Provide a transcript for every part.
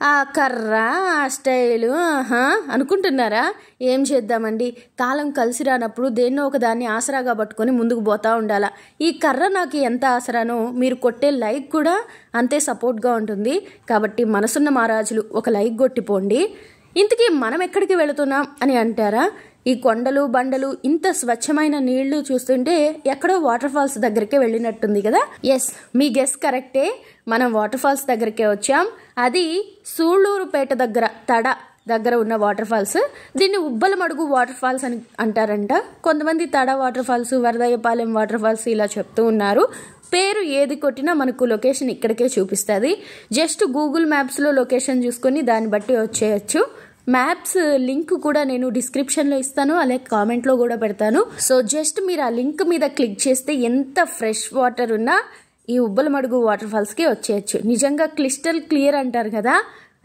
ఆ కర్ర ఆ స్టైలు అనుకుంటున్నారా? ఏం చేద్దామండి, కాలం కలిసి రానప్పుడు దేన్నో ఒక దాన్ని ఆసరాగా పట్టుకొని ముందుకు పోతా ఉండాలా. ఈ కర్ర నాకు ఎంత ఆసరానో మీరు కొట్టే లైక్ కూడా అంతే సపోర్ట్గా ఉంటుంది. కాబట్టి మనసున్న మహారాజులు ఒక లైక్ కొట్టిపోండి. ఇంతకీ మనం ఎక్కడికి వెళుతున్నాం అని అంటారా? ఈ కొండలు బండలు ఇంత స్వచ్ఛమైన నీళ్లు చూస్తుంటే ఎక్కడో వాటర్ ఫాల్స్ దగ్గరికే వెళ్ళినట్టుంది కదా. ఎస్, మీ గెస్ కరెక్టే. మనం వాటర్ ఫాల్స్ దగ్గరికే వచ్చాం. అది సూళ్లూరుపేట దగ్గర తడ దగ్గర ఉన్న వాటర్ ఫాల్స్. దీన్ని ఉబ్బలమడుగు వాటర్ ఫాల్స్ అని అంటారంట. కొంతమంది Tada water falls, Varadayyapalem water falls ఇలా చెప్తూ ఉన్నారు. పేరు ఏది కొట్టినా మనకు లొకేషన్ ఇక్కడికే చూపిస్తుంది. జస్ట్ గూగుల్ మ్యాప్స్లో లొకేషన్ చూసుకొని దాన్ని బట్టి వచ్చేయచ్చు. మ్యాప్స్ లింక్ కూడా నేను డిస్క్రిప్షన్లో ఇస్తాను, అలాగే కామెంట్లో కూడా పెడతాను. సో జస్ట్ మీరు ఆ లింక్ మీద క్లిక్ చేస్తే ఎంత ఫ్రెష్ వాటర్ ఉన్నా ఈ ఉబ్బలమడుగు వాటర్ ఫాల్స్కి వచ్చేయచ్చు. నిజంగా క్లిస్టల్ క్లియర్ అంటారు కదా,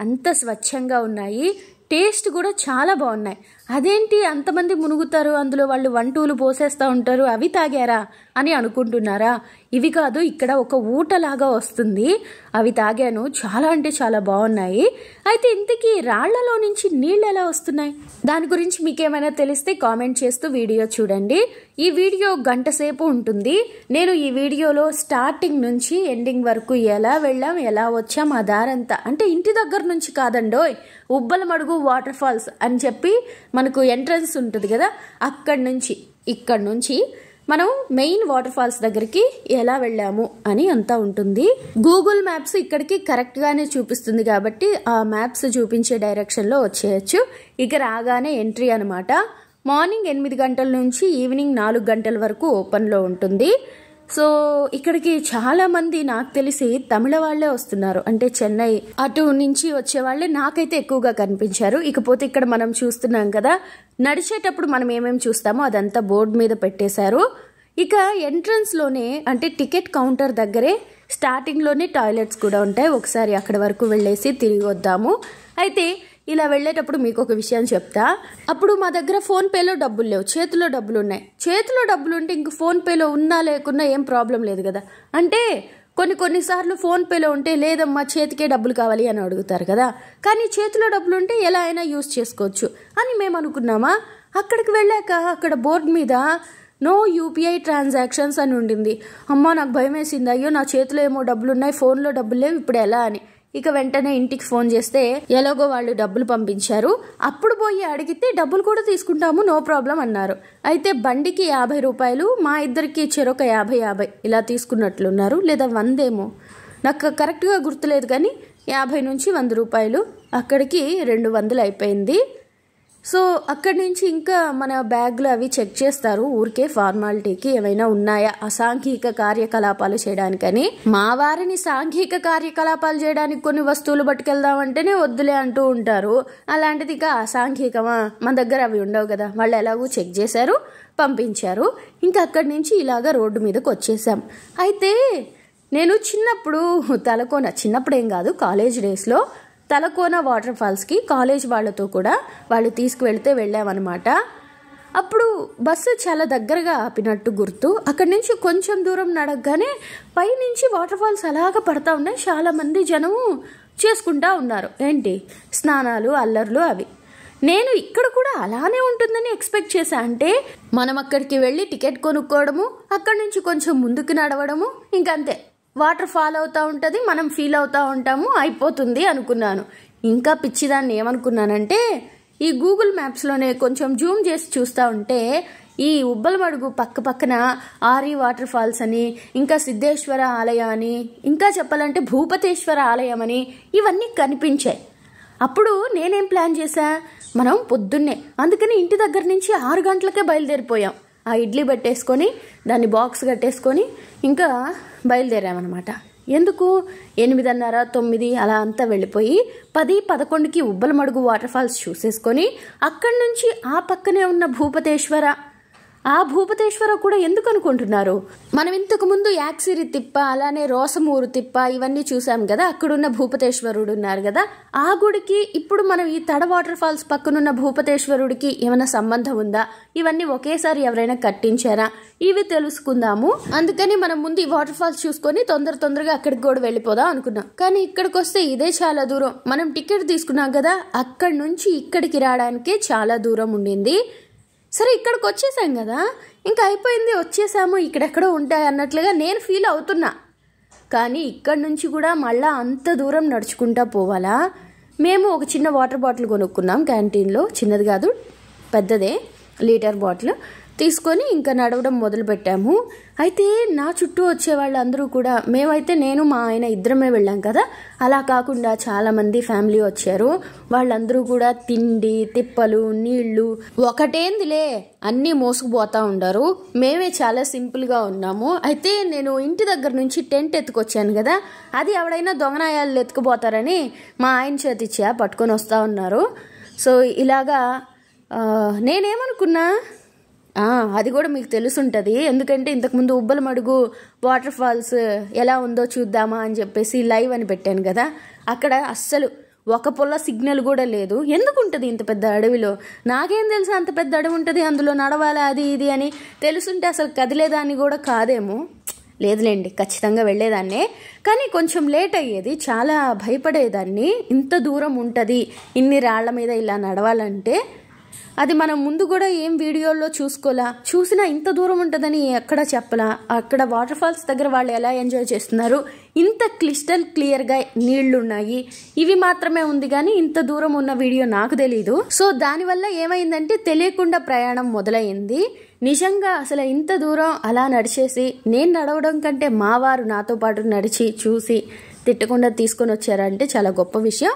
అంత స్వచ్ఛంగా ఉన్నాయి. టేస్ట్ కూడా చాలా బాగున్నాయి. అదేంటి అంతమంది మునుగుతారు, అందులో వాళ్ళు వంటూలు పోసేస్తూ ఉంటారు, అవి తాగారా అని అనుకుంటున్నారా? ఇవి కాదు, ఇక్కడ ఒక ఊటలాగా వస్తుంది, అవి తాగాను. చాలా అంటే చాలా బాగున్నాయి. అయితే ఇంతకీ రాళ్లలో నుంచి నీళ్ళు ఎలా వస్తున్నాయి, దాని గురించి మీకేమైనా తెలిస్తే కామెంట్ చేస్తూ వీడియో చూడండి. ఈ వీడియో గంట సేపు ఉంటుంది. నేను ఈ వీడియోలో స్టార్టింగ్ నుంచి ఎండింగ్ వరకు ఎలా వెళ్ళాం, ఎలా వచ్చాం, ఆ దారంతా, అంటే ఇంటి దగ్గర నుంచి కాదండోయ్, ఉబ్బలమడుగు వాటర్ ఫాల్స్ అని చెప్పి మనకు ఎంట్రన్స్ ఉంటుంది కదా, ఇక్కడ నుంచి మనం మెయిన్ వాటర్ ఫాల్స్ దగ్గరికి ఎలా వెళ్ళాము అని అంతా ఉంటుంది. గూగుల్ మ్యాప్స్ ఇక్కడికి కరెక్ట్గానే చూపిస్తుంది కాబట్టి ఆ మ్యాప్స్ చూపించే డైరెక్షన్లో వచ్చేయచ్చు. ఇక రాగానే ఎంట్రీ అనమాట. మార్నింగ్ 8 గంటల నుంచి ఈవినింగ్ 4 గంటల వరకు ఓపెన్లో ఉంటుంది. సో ఇక్కడికి చాలా మంది నాకు తెలిసి తమిళ వాళ్లే వస్తున్నారు, అంటే చెన్నై అటు నుంచి వచ్చే వాళ్ళే నాకైతే ఎక్కువగా కనిపించారు. ఇకపోతే ఇక్కడ మనం చూస్తున్నాం కదా, నడిచేటప్పుడు మనం ఏమేమి చూస్తామో అదంతా బోర్డు మీద పెట్టేశారు. ఇక ఎంట్రన్స్ లోనే, అంటే టికెట్ కౌంటర్ దగ్గరే స్టార్టింగ్ లోనే టాయిలెట్స్ కూడా ఉంటాయి. ఒకసారి అక్కడ వరకు వెళ్ళేసి తిరిగి వద్దాము. అయితే ఇలా వెళ్ళేటప్పుడు మీకు ఒక విషయం చెప్తా. అప్పుడు మా దగ్గర ఫోన్పేలో డబ్బులు లేవు, చేతిలో డబ్బులు ఉన్నాయి. చేతిలో డబ్బులు ఉంటే ఇంక ఫోన్పేలో ఉన్నా లేకున్నా ఏం ప్రాబ్లం లేదు కదా. అంటే కొన్నిసార్లు ఫోన్పేలో ఉంటే లేదమ్మా చేతికే డబ్బులు కావాలి అని అడుగుతారు కదా. కానీ చేతిలో డబ్బులు ఉంటే ఎలా అయినా యూజ్ చేసుకోవచ్చు అని మేము అనుకున్నామా. అక్కడికి వెళ్ళాక అక్కడ బోర్డు మీద నో యూపీఐ ట్రాన్సాక్షన్స్ అని ఉండింది. అమ్మా నాకు భయం వేసింది, అయ్యో నా చేతిలో ఏమో డబ్బులు ఉన్నాయి, ఫోన్లో డబ్బులు లేవు, ఇప్పుడు ఎలా అని. ఇక వెంటనే ఇంటికి ఫోన్ చేస్తే ఎలాగో వాళ్ళు డబ్బులు పంపించారు. అప్పుడు పోయి అడిగితే డబ్బులు కూడా తీసుకుంటాము, నో ప్రాబ్లం అన్నారు. అయితే బండికి 50 రూపాయలు, మా ఇద్దరికి చెరొక 50 ఇలా తీసుకున్నట్లున్నారు, లేదా 100 ఏమో, నాకు కరెక్ట్గా గుర్తులేదు. కానీ 50 నుంచి 100 రూపాయలు, అక్కడికి 200 అయిపోయింది. సో అక్కడి నుంచి ఇంకా మన బ్యాగ్లు అవి చెక్ చేస్తారు, ఊరికే ఫార్మాలిటీకి ఏమైనా ఉన్నాయా అసాంఘిక కార్యకలాపాలు చేయడానికని. మా వారిని సాంఘిక కార్యకలాపాలు చేయడానికి కొన్ని వస్తువులు పట్టుకెళ్దామంటేనే వద్దులే అంటూ ఉంటారు. అలాంటిది ఇక అసాంఘికమా, మన దగ్గర అవి ఉండవు కదా. వాళ్ళు ఎలాగూ చెక్ చేశారు, పంపించారు. ఇంకా అక్కడి నుంచి ఇలాగా రోడ్డు మీదకి వచ్చేసాం. అయితే నేను చిన్నప్పుడేం కాదు, కాలేజ్ డేస్లో తలకోన వాటర్ ఫాల్స్కి కాలేజ్ వాళ్ళతో కూడా వాళ్ళు తీసుకువెళ్తే వెళ్ళామన్నమాట. అప్పుడు బస్సు చాలా దగ్గరగా ఆపినట్టు గుర్తు. అక్కడి నుంచి కొంచెం దూరం నడగగానే పైనుంచి వాటర్ ఫాల్స్ అలాగా పడతా ఉన్నాయి. చాలామంది జనము చేసుకుంటా ఉన్నారు, ఏంటి స్నానాలు అల్లర్లు అవి. నేను ఇక్కడ కూడా అలానే ఉంటుందని ఎక్స్పెక్ట్ చేశా. అంటే మనం అక్కడికి వెళ్ళి టికెట్ కొనుక్కోవడము, అక్కడి నుంచి కొంచెం ముందుకు నడవడము, ఇంకంతే, వాటర్ ఫాల్ అవుతూ ఉంటుంది, మనం ఫీల్ అవుతూ ఉంటాము, అయిపోతుంది అనుకున్నాను. ఇంకా పిచ్చిదాన్ని ఏమనుకున్నానంటే, ఈ గూగుల్ మ్యాప్స్లోనే కొంచెం జూమ్ చేసి చూస్తూ ఉంటే ఈ ఉబ్బలమడుగు పక్కన ఆరి వాటర్ ఫాల్స్ అని, ఇంకా సిద్ధేశ్వర ఆలయం అని, ఇంకా చెప్పాలంటే భూపతేశ్వర ఆలయం అని ఇవన్నీ కనిపించాయి. అప్పుడు నేనేం ప్లాన్ చేశా, మనం పొద్దున్నే, అందుకని ఇంటి దగ్గర నుంచి 6 గంటలకే బయలుదేరిపోయాం. ఆ ఇడ్లీ పెట్టేసుకొని దాన్ని బాక్స్ కట్టేసుకొని ఇంకా బయలుదేరామన్నమాట. ఎందుకు 8:30, 9 అలా అంతా వెళ్ళిపోయి 10, 11కి ఉబ్బలమడుగు వాటర్ ఫాల్స్ చూసేసుకొని అక్కడి నుంచి ఆ పక్కనే ఉన్న భూపతేశ్వర ఆ భూపతేశ్వర కూడా ఎందుకు అనుకుంటున్నారు? మనం ఇంతకు ముందు యాక్సిరి తిప్ప, అలానే రోసమూరు తిప్ప ఇవన్నీ చూసాం కదా, అక్కడున్న భూపతేశ్వరుడు ఉన్నారు కదా, ఆ గుడికి ఇప్పుడు మనం ఈ తడ వాటర్ ఫాల్స్ పక్కనున్న భూపతేశ్వరుడికి ఏమైనా సంబంధం ఉందా? ఇవన్నీ ఒకేసారి ఎవరైనా కట్టించారా? ఇవి తెలుసుకుందాము. అందుకని మనం ముందు ఈ వాటర్ ఫాల్స్ చూసుకొని తొందరగా అక్కడికి కూడా వెళ్ళిపోదాం అనుకున్నాం. కానీ ఇక్కడికి వస్తే ఇదే చాలా దూరం. మనం టికెట్ తీసుకున్నాం కదా, అక్కడి నుంచి ఇక్కడికి రావడానికే చాలా దూరం ఉండింది. సరే ఇక్కడికి వచ్చేసాం కదా, ఇంకా అయిపోయింది, వచ్చేసాము, ఇక్కడెక్కడో ఉంటాయి అన్నట్లుగా నేను ఫీల్ అవుతున్నా. కానీ ఇక్కడి నుంచి కూడా మళ్ళీ అంత దూరం నడుచుకుంటా పోవాలా? మేము ఒక చిన్న వాటర్ బాటిల్ కొనుక్కున్నాం క్యాంటీన్లో, చిన్నది కాదు పెద్దదే, లీటర్ బాటిల్ తీసుకొని ఇంకా నడవడం మొదలు పెట్టాము. అయితే నా చుట్టూ వచ్చే వాళ్ళందరూ కూడా, మేమైతే నేను మా ఆయన ఇద్దరమే వెళ్ళాం కదా, అలా కాకుండా చాలామంది ఫ్యామిలీ వచ్చారు. వాళ్ళందరూ కూడా తిండి, తిప్పలు, నీళ్లు ఒకటేందిలే అన్నీ మోసుకుపోతూ ఉండారు. మేమే చాలా సింపుల్గా ఉన్నాము. అయితే నేను ఇంటి దగ్గర నుంచి టెంట్ ఎత్తుకొచ్చాను కదా, అది ఎవడైనా దొంగనాయాలు ఎత్తుకుపోతారని మా ఆయన చేతిచ్చా పట్టుకొని వస్తూ ఉన్నారు. సో ఇలాగా నేనేమనుకున్నా, అది కూడా మీకు తెలుసుంటుంది, ఎందుకంటే ఇంతకుముందు ఉబ్బలమడుగు వాటర్ ఫాల్స్ ఎలా ఉందో చూద్దామా అని చెప్పేసి లైవ్ అని పెట్టాను కదా, అక్కడ అస్సలు ఒక పొల్ల సిగ్నల్ కూడా లేదు. ఎందుకుంటుంది ఇంత పెద్ద అడవిలో? నాకేం తెలుసు అంత పెద్ద అడవి ఉంటుంది, అందులో నడవాలా అది ఇది అని. తెలుసుంటే అసలు కదిలేదాన్ని కూడా కాదేమో. లేదులేండి, ఖచ్చితంగా వెళ్ళేదాన్నే, కానీ కొంచెం లేట్ అయ్యేది, చాలా భయపడేదాన్ని. ఇంత దూరం ఉంటుంది ఇన్ని రాళ్ల మీద ఇలా నడవాలంటే. అది మనం ముందు కూడా ఏం వీడియోల్లో చూసినా ఇంత దూరం ఉంటుందని ఎక్కడ చెప్పలా. అక్కడ వాటర్ ఫాల్స్ దగ్గర వాళ్ళు ఎలా ఎంజాయ్ చేస్తున్నారు, ఇంత క్లియర్గా నీళ్లున్నాయి, ఇవి మాత్రమే ఉంది కానీ ఇంత దూరం ఉన్న వీడియో నాకు తెలీదు. సో దానివల్ల ఏమైందంటే తెలియకుండా ప్రయాణం మొదలైంది. నిజంగా అసలు ఇంత దూరం అలా నడిచేసి, నేను నడవడం కంటే మా వారు నాతో పాటు నడిచి చూసి తిట్టకుండా తీసుకొని వచ్చారంటే చాలా గొప్ప విషయం.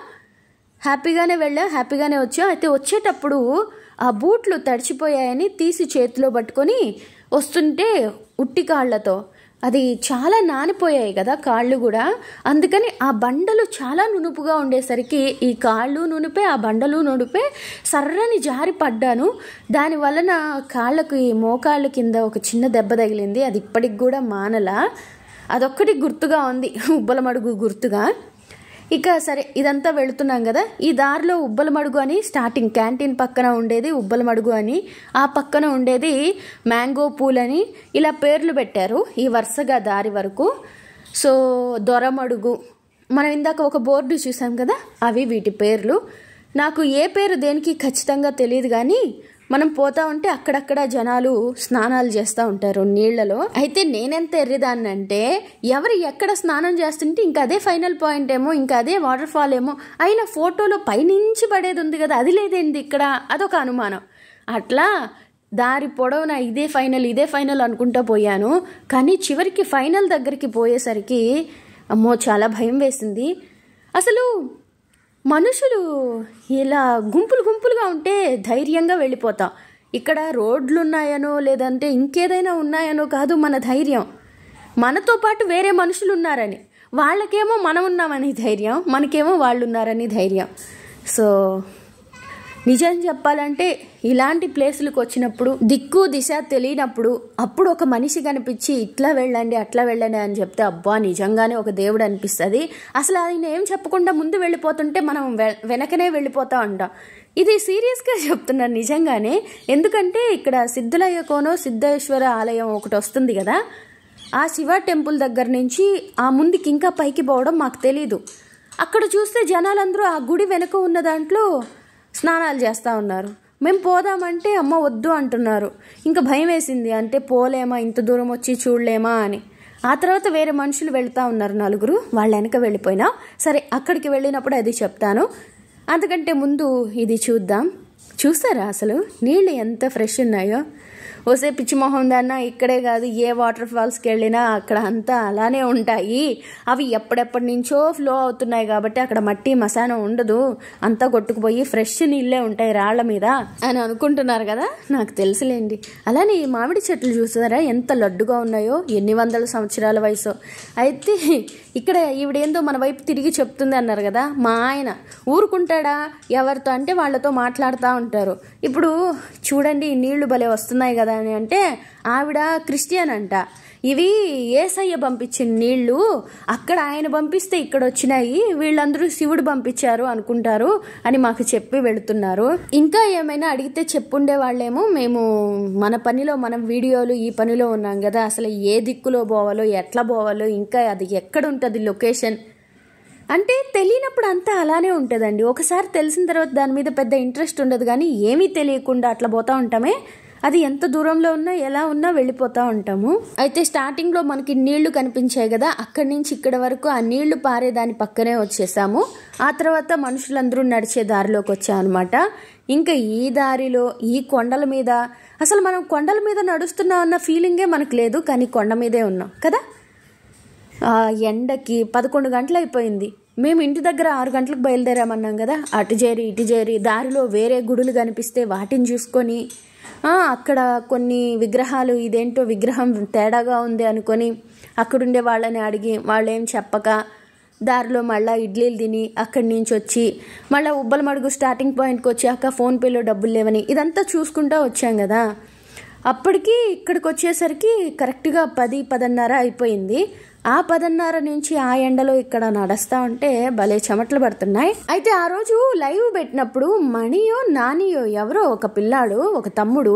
హ్యాపీగానే వెళ్ళా, హ్యాపీగానే వచ్చాం. అయితే వచ్చేటప్పుడు ఆ బూట్లు తడిచిపోయాయని తీసి చేతిలో పట్టుకొని వస్తుంటే ఉట్టి కాళ్లతో, అది చాలా నానిపోయాయి కదా కాళ్ళు కూడా, అందుకని ఆ బండలు చాలా నునుపుగా ఉండేసరికి ఈ కాళ్ళు నునిపే, ఆ బండలు నునిపే, సర్రని జారి పడ్డాను. దాని వలన కాళ్ళకి మోకాళ్ళ కింద ఒక చిన్న దెబ్బ తగిలింది. అది ఇప్పటికి కూడా మానలా. అదొక్కటి గుర్తుగా ఉంది, ఉబ్బలమడుగు గుర్తుగా. ఇక సరే ఇదంతా వెళుతున్నాం కదా, ఈ దారిలో ఉబ్బలమడుగు అని స్టార్టింగ్, క్యాంటీన్ పక్కన ఉండేది ఉబ్బలమడుగు అని, ఆ పక్కన ఉండేది మ్యాంగో పూల్ అని, ఇలా పేర్లు పెట్టారు ఈ వరుసగా దారి వరకు. సో దొరమడుగు, మనం ఇందాక ఒక బోర్డు చూసాం కదా, అవి వీటి పేర్లు. నాకు ఏ పేరు దేనికి ఖచ్చితంగా తెలియదు, కానీ మనం పోతా ఉంటే అక్కడక్కడ జనాలు స్నానాలు చేస్తూ ఉంటారు నీళ్లలో. అయితే నేనెంత ఎర్రిదాన్ని అంటే, ఎవరు ఎక్కడ స్నానం చేస్తుంటే ఇంకా అదే ఫైనల్ పాయింట్ ఏమో, ఇంకా అదే వాటర్ ఫాల్ ఏమో, అయినా ఫోటోలో పైనుంచి పడేది ఉంది కదా, అది లేదేంది ఇక్కడ, అదొక అనుమానం. అట్లా దారి పొడవునా ఇదే ఫైనల్ అనుకుంటా పోయాను. కానీ చివరికి ఫైనల్ దగ్గరికి పోయేసరికి అమ్మో చాలా భయం వేసింది. అసలు మనుషులు ఇలా గుంపులుగా ఉంటే ధైర్యంగా వెళ్ళిపోతాం. ఇక్కడ రోడ్లు ఉన్నాయనో లేదంటే ఇంకేదైనా ఉన్నాయనో కాదు మన ధైర్యం, మనతో పాటు వేరే మనుషులు ఉన్నారని. వాళ్ళకేమో మనం ఉన్నామని ధైర్యం, మనకేమో వాళ్ళు ఉన్నారని ధైర్యం. సో నిజం చెప్పాలంటే ఇలాంటి ప్లేసులకు వచ్చినప్పుడు, దిక్కు దిశ తెలియనప్పుడు, అప్పుడు ఒక మనిషి కనిపించి ఇట్లా వెళ్ళండి అట్లా వెళ్ళండి అని చెప్తే అబ్బా నిజంగానే ఒక దేవుడు అనిపిస్తుంది. అసలు ఆయన ఏం చెప్పకుండా ముందు వెళ్ళిపోతుంటే మనం వెనకనే వెళ్ళిపోతా ఉంటాం. ఇది సీరియస్గా చెప్తున్నాను నిజంగానే. ఎందుకంటే ఇక్కడ సిద్ధలయ్య కోనో సిద్ధేశ్వర ఆలయం ఒకటి వస్తుంది కదా, ఆ శివ టెంపుల్ దగ్గర నుంచి ఆ ముందుకి ఇంకా పైకి పోవడం మాకు తెలీదు. అక్కడ చూస్తే జనాలందరూ ఆ గుడి వెనక ఉన్న దాంట్లో స్నానాలు చేస్తూ ఉన్నారు. మేము పోదామంటే అమ్మ వద్దు అంటున్నారు. ఇంకా భయం వేసింది, అంటే పోలేమా, ఇంత దూరం వచ్చి చూడలేమా అని. ఆ తర్వాత వేరే మనుషులు వెళ్తూ ఉన్నారు, నలుగురు, వాళ్ళ వెనక వెళ్ళిపోయినా. సరే అక్కడికి వెళ్ళినప్పుడు అది చెప్తాను. అంతకంటే ముందు ఇది చూద్దాం. చూస్తారా అసలు నీళ్ళు ఎంత ఫ్రెష్ ఉన్నాయో? ఓసే పిచ్చిమొహం దాన్న, ఇక్కడే కాదు ఏ వాటర్ ఫాల్స్కి వెళ్ళినా అక్కడ అంతా అలానే ఉంటాయి. అవి ఎప్పటి నుంచో ఫ్లో అవుతున్నాయి కాబట్టి అక్కడ మట్టి మసానం ఉండదు, అంతా కొట్టుకుపోయి ఫ్రెష్ నీళ్ళే ఉంటాయి రాళ్ల మీద అని అనుకుంటున్నారు కదా. నాకు తెలుసులేండి. అలానే ఈ మామిడి చెట్లు చూసారా ఎంత లడ్డుగా ఉన్నాయో, ఎన్ని వందల సంవత్సరాల వయసు. అయితే ఇక్కడ ఈవిడేందో మన వైపు తిరిగి చెప్తుంది అన్నారు కదా, మా ఆయన ఊరుకుంటాడా? ఎవరితో అంటే వాళ్ళతో మాట్లాడుతూ ఉంటారు. ఇప్పుడు చూడండి నీళ్లు భలే వస్తున్నాయి కదా అని అంటే ఆవిడ క్రిస్టియన్ అంట. ఇవి యేసయ్య పంపించిన నీళ్లు, అక్కడ ఆయన పంపిస్తే ఇక్కడ వచ్చినాయి, వీళ్ళందరూ శివుడు పంపించారు అనుకుంటారు అని మాకు చెప్పి వెళుతున్నారు. ఇంకా ఏమైనా అడిగితే చెప్పుండే వాళ్ళేమో మేము మన పనిలో మనం వీడియోలు ఈ పనిలో ఉన్నాం కదా, అసలు ఏ దిక్కులో పోవాలో ఎట్లా పోవాలో ఇంకా అది ఎక్కడ ఉంటుంది లొకేషన్ అంటే తెలియనప్పుడు అంతా అలానే ఉంటుందండి. ఒకసారి తెలిసిన తర్వాత దాని మీద పెద్ద ఇంట్రెస్ట్ ఉండదు, కానీ ఏమీ తెలియకుండా అట్లా పోతా ఉంటామే. అది ఎంత దూరంలో ఉన్నా ఎలా ఉన్నా వెళ్ళిపోతూ ఉంటాము. అయితే స్టార్టింగ్లో మనకి నీళ్లు కనిపించాయి కదా, అక్కడి నుంచి ఇక్కడ వరకు ఆ నీళ్లు పారే దాని పక్కనే వచ్చేసాము. ఆ తర్వాత మనుషులందరూ నడిచే దారిలోకి వచ్చామన్నమాట. ఇంకా ఈ దారిలో ఈ కొండల మీద అసలు మనం కొండల మీద నడుస్తున్నాం అన్న ఫీలింగే మనకు లేదు, కానీ కొండ మీదే ఉన్నాం కదా. ఎండకి 11 గంటలు అయిపోయింది. మేము ఇంటి దగ్గర 6 గంటలకు బయలుదేరామన్నాం కదా. అటు చేరి ఇటు చేరి దారిలో వేరే గుడులు కనిపిస్తే వాటిని చూసుకొని అక్కడ కొన్ని విగ్రహాలు ఇదేంటో విగ్రహం తేడాగా ఉంది అనుకొని అక్కడుండే వాళ్ళని అడిగి వాళ్ళేం చెప్పక దారిలో మళ్ళీ ఇడ్లీలు తిని అక్కడి నుంచి వచ్చి మళ్ళీ ఉబ్బలమడుగు స్టార్టింగ్ పాయింట్కి వచ్చాక ఫోన్పేలో డబ్బులు లేవని ఇదంతా చూసుకుంటూ వచ్చాం కదా. అప్పటికి ఇక్కడికి వచ్చేసరికి కరెక్ట్గా 10-10:30 అయిపోయింది. ఆ 10:30 నుంచి ఆ ఎండలో ఇక్కడ నడుస్తా ఉంటే భలే చెమటలు పడుతున్నాయి. అయితే ఆ రోజు లైవ్ పెట్టినప్పుడు మణియో నానియో ఎవరో ఒక పిల్లాడు, ఒక తమ్ముడు,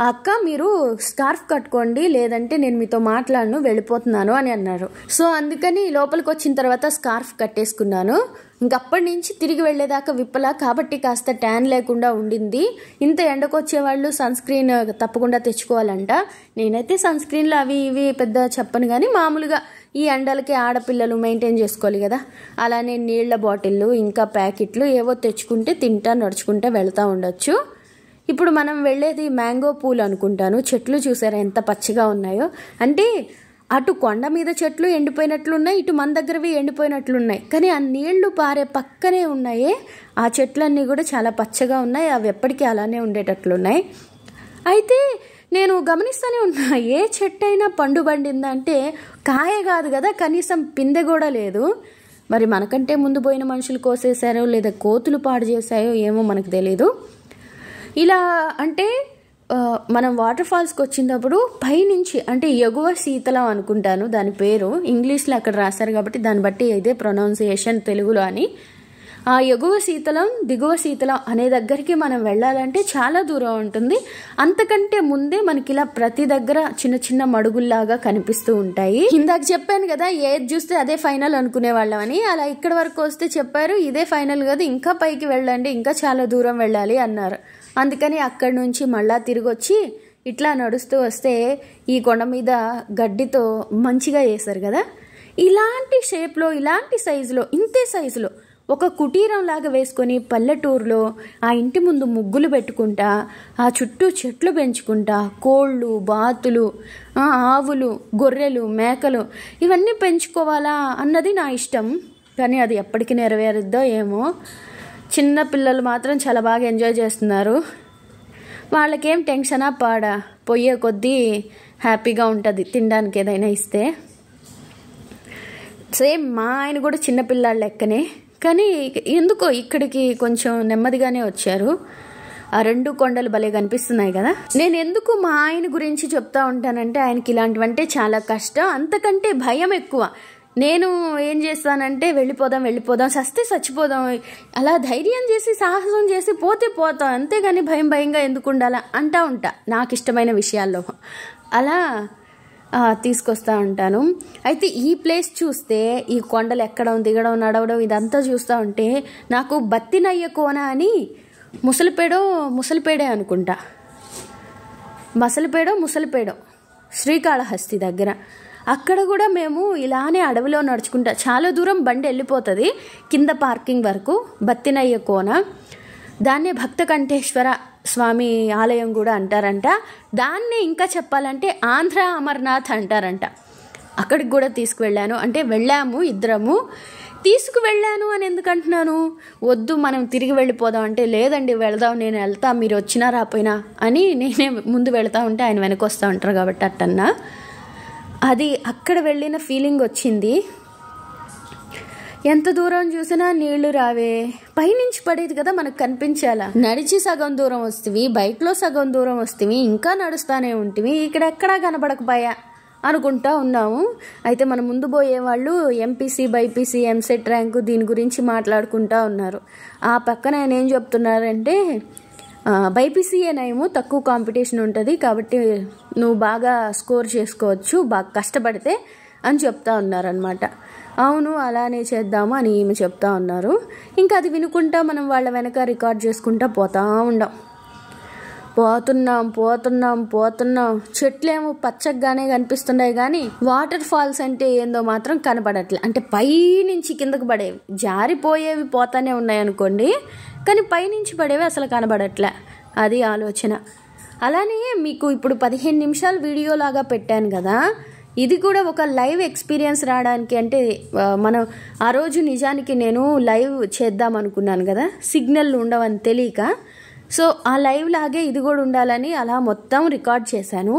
అక్క మీరు స్కార్ఫ్ కట్టుకోండి లేదంటే నేను మీతో మాట్లాడను వెళ్ళిపోతున్నాను అని అన్నారు. సో అందుకని లోపలికి వచ్చిన తర్వాత స్కార్ఫ్ కట్టేసుకున్నాను. ఇంకప్పటి నుంచి తిరిగి వెళ్ళేదాకా విప్పలా, కాబట్టి కాస్త ట్యాన్ లేకుండా ఉండింది. ఇంత ఎండకు వచ్చేవాళ్ళు సన్ స్క్రీన్ తప్పకుండా తెచ్చుకోవాలంట. నేనైతే సన్ స్క్రీన్లు అవి ఇవి పెద్ద చెప్పను, కానీ మామూలుగా ఈ ఎండలకి ఆడపిల్లలు మెయింటైన్ చేసుకోవాలి కదా. అలానే నీళ్ల బాటిళ్ళు ఇంకా ప్యాకెట్లు ఏవో తెచ్చుకుంటే తింటా నడుచుకుంటా వెళ్తూ ఉండొచ్చు. ఇప్పుడు మనం వెళ్ళేది మ్యాంగో పూల్ అనుకుంటాను. చెట్లు చూసారా ఎంత పచ్చగా ఉన్నాయో. అంటే అటు కొండ మీద చెట్లు ఎండిపోయినట్లున్నాయి, ఇటు మన దగ్గరవి ఎండిపోయినట్లున్నాయి, కానీ ఆ నీళ్లు పారే పక్కనే ఉన్నాయే ఆ చెట్లన్నీ కూడా చాలా పచ్చగా ఉన్నాయి. అవి ఎప్పటికీ అలానే ఉండేటట్లున్నాయి. అయితే నేను గమనిస్తూనే ఉన్నా, ఏ చెట్టు అయినా పండు పండిందంటే కాయ కాదు కదా, కనీసం పిందె కూడా లేదు. మరి మనకంటే ముందు పోయిన మనుషులు కోసేశారో లేదా కోతులు పాడు చేశాయో ఏమో మనకు తెలీదు. ఇలా అంటే మనం వాటర్ ఫాల్స్కి వచ్చినప్పుడు పైనుంచి అంటే ఎగువ శీతలం అనుకుంటాను దాని పేరు, ఇంగ్లీష్లో అక్కడ రాశారు కాబట్టి దాన్ని బట్టి ఇదే ప్రొనౌన్సియేషన్ తెలుగులో అని. ఆ ఎగువ శీతలం దిగువ శీతలం అనే దగ్గరికి మనం వెళ్ళాలంటే చాలా దూరం ఉంటుంది. అంతకంటే ముందే మనకి ఇలా ప్రతి దగ్గర చిన్న చిన్న మడుగుల్లాగా కనిపిస్తూ ఉంటాయి. ఇందాక చెప్పాను కదా ఏది చూస్తే అదే ఫైనల్ అనుకునే వాళ్ళం అని. అలా ఇక్కడ వరకు వస్తే చెప్పారు ఇదే ఫైనల్ కదా, ఇంకా పైకి వెళ్ళండి, ఇంకా చాలా దూరం వెళ్ళాలి అన్నారు. అందుకని అక్కడి నుంచి మళ్ళా తిరిగి వచ్చి ఇట్లా నడుస్తూ వస్తే ఈ కొండ మీద గడ్డితో మంచిగా వేశారు కదా. ఇలాంటి షేప్లో ఇలాంటి సైజులో ఇంతే సైజులో ఒక కుటీరం లాగా వేసుకొని పల్లెటూరులో ఆ ఇంటి ముందు ముగ్గులు పెట్టుకుంటా ఆ చుట్టూ చెట్లు పెంచుకుంటా కోళ్ళు బాతులు ఆవులు గొర్రెలు మేకలు ఇవన్నీ పెంచుకోవాలా అన్నది నా ఇష్టం. కానీ అది ఎప్పటికీ నెరవేరుద్దో ఏమో. చిన్న పిల్లలు మాత్రం చాలా బాగా ఎంజాయ్ చేస్తున్నారు. వాళ్ళకేం టెన్షనా పాడా, పోయే కొద్దీ హ్యాపీగా ఉంటుంది తినడానికి ఏదైనా ఇస్తే. సేమ్ మా ఆయన కూడా చిన్నపిల్లాళ్ళ లెక్కనే, కానీ ఎందుకో ఇక్కడికి కొంచెం నెమ్మదిగానే వచ్చారు. ఆ 2 కొండలు భలే కనిపిస్తున్నాయి కదా. నేను ఎందుకు మా ఆయన గురించి చెప్తా ఉంటానంటే ఆయనకి ఇలాంటివంటే చాలా కష్టం, అంతకంటే భయం ఎక్కువ. నేను ఏం చేస్తానంటే వెళ్ళిపోదాం సస్తే చచ్చిపోదాం అలా ధైర్యం చేసి సాహసం చేసి పోతే పోతాం, అంతేగాని భయంగా ఎందుకు ఉండాలా అంటా ఉంటా నాకు ఇష్టమైన విషయాల్లో. అలా తీసుకొస్తూ ఉంటాను. అయితే ఈ ప్లేస్ చూస్తే ఈ కొండలు ఎక్కడం దిగడం నడవడం ఇదంతా చూస్తూ ఉంటే నాకు బత్తినయ్య కోన అని ముసలిపేడే అనుకుంటా, ముసలిపేడో శ్రీకాళహస్తి దగ్గర, అక్కడ కూడా మేము ఇలానే అడవిలో నడుచుకుంటా చాలా దూరం బండి వెళ్ళిపోతుంది కింద పార్కింగ్ వరకు. బత్తినయ్య కోన, దాన్నే భక్తకంఠేశ్వర స్వామి ఆలయం కూడా అంటారంట. దాన్నే ఇంకా చెప్పాలంటే ఆంధ్ర అమర్నాథ్ అంటారంట. అక్కడికి కూడా తీసుకువెళ్ళాను, అంటే వెళ్ళాము ఇద్దరము. తీసుకువెళ్ళాను అని ఎందుకంటున్నాను, వద్దు మనం తిరిగి వెళ్ళిపోదాం అంటే లేదండి వెళదాం, నేను వెళ్తా మీరు వచ్చినా రాపోయినా అని నేనే ముందు వెళ్తా ఉంటే ఆయన వెనక వస్తూ ఉంటారు కాబట్టి అట్టన్నా. అది అక్కడ వెళ్ళిన ఫీలింగ్ వచ్చింది. ఎంత దూరం చూసినా నీళ్లు రావే, పైనుంచి పడేది కదా మనకు కనిపించాలా. నడిచి సగం దూరం వస్తేవి, బైక్లో సగం దూరం వస్తేవి, ఇంకా నడుస్తానే ఉంటివి, ఇక్కడ ఎక్కడా కనబడకపోయా అనుకుంటా ఉన్నాము. అయితే మన ముందు పోయే వాళ్ళు ఎంపీసీ, బైపీసీ, ఎంసెట్ ర్యాంకు దీని గురించి మాట్లాడుకుంటా ఉన్నారు. ఆ పక్కన ఆయన ఏం చెప్తున్నారంటే బైపీసీయేనేమో తక్కువ కాంపిటీషన్ ఉంటుంది కాబట్టి నువ్వు బాగా స్కోర్ చేసుకోవచ్చు బాగా కష్టపడితే అని చెప్తా ఉన్నారనమాట. అవును అలానే చేద్దాము అని ఈమె చెప్తా ఉన్నారు. ఇంకా అది వినుకుంటా మనం వాళ్ళ వెనక రికార్డ్ చేసుకుంటా పోతా ఉండం. పోతున్నాం చెట్లేమో పచ్చగానే కనిపిస్తున్నాయి కానీ వాటర్ ఫాల్స్ అంటే ఏందో మాత్రం కనపడట్లే. అంటే పైనుంచి కిందకు పడేవి, జారిపోయేవి పోతానే ఉన్నాయి అనుకోండి, కానీ పైనుంచి పడేవి అసలు కనబడట్లే. అది ఆలోచన. అలానే మీకు ఇప్పుడు 15 నిమిషాల వీడియో లాగా పెట్టాను కదా, ఇది కూడా ఒక లైవ్ ఎక్స్పీరియన్స్ రావడానికి. అంటే మనం ఆ రోజు నిజానికి నేను లైవ్ చేద్దాం అనుకున్నాను కదా, సిగ్నల్ ఉండవని తెలియక. సో ఆ లైవ్ లాగే ఇది కూడా ఉండాలని అలా మొత్తం రికార్డ్ చేశాను.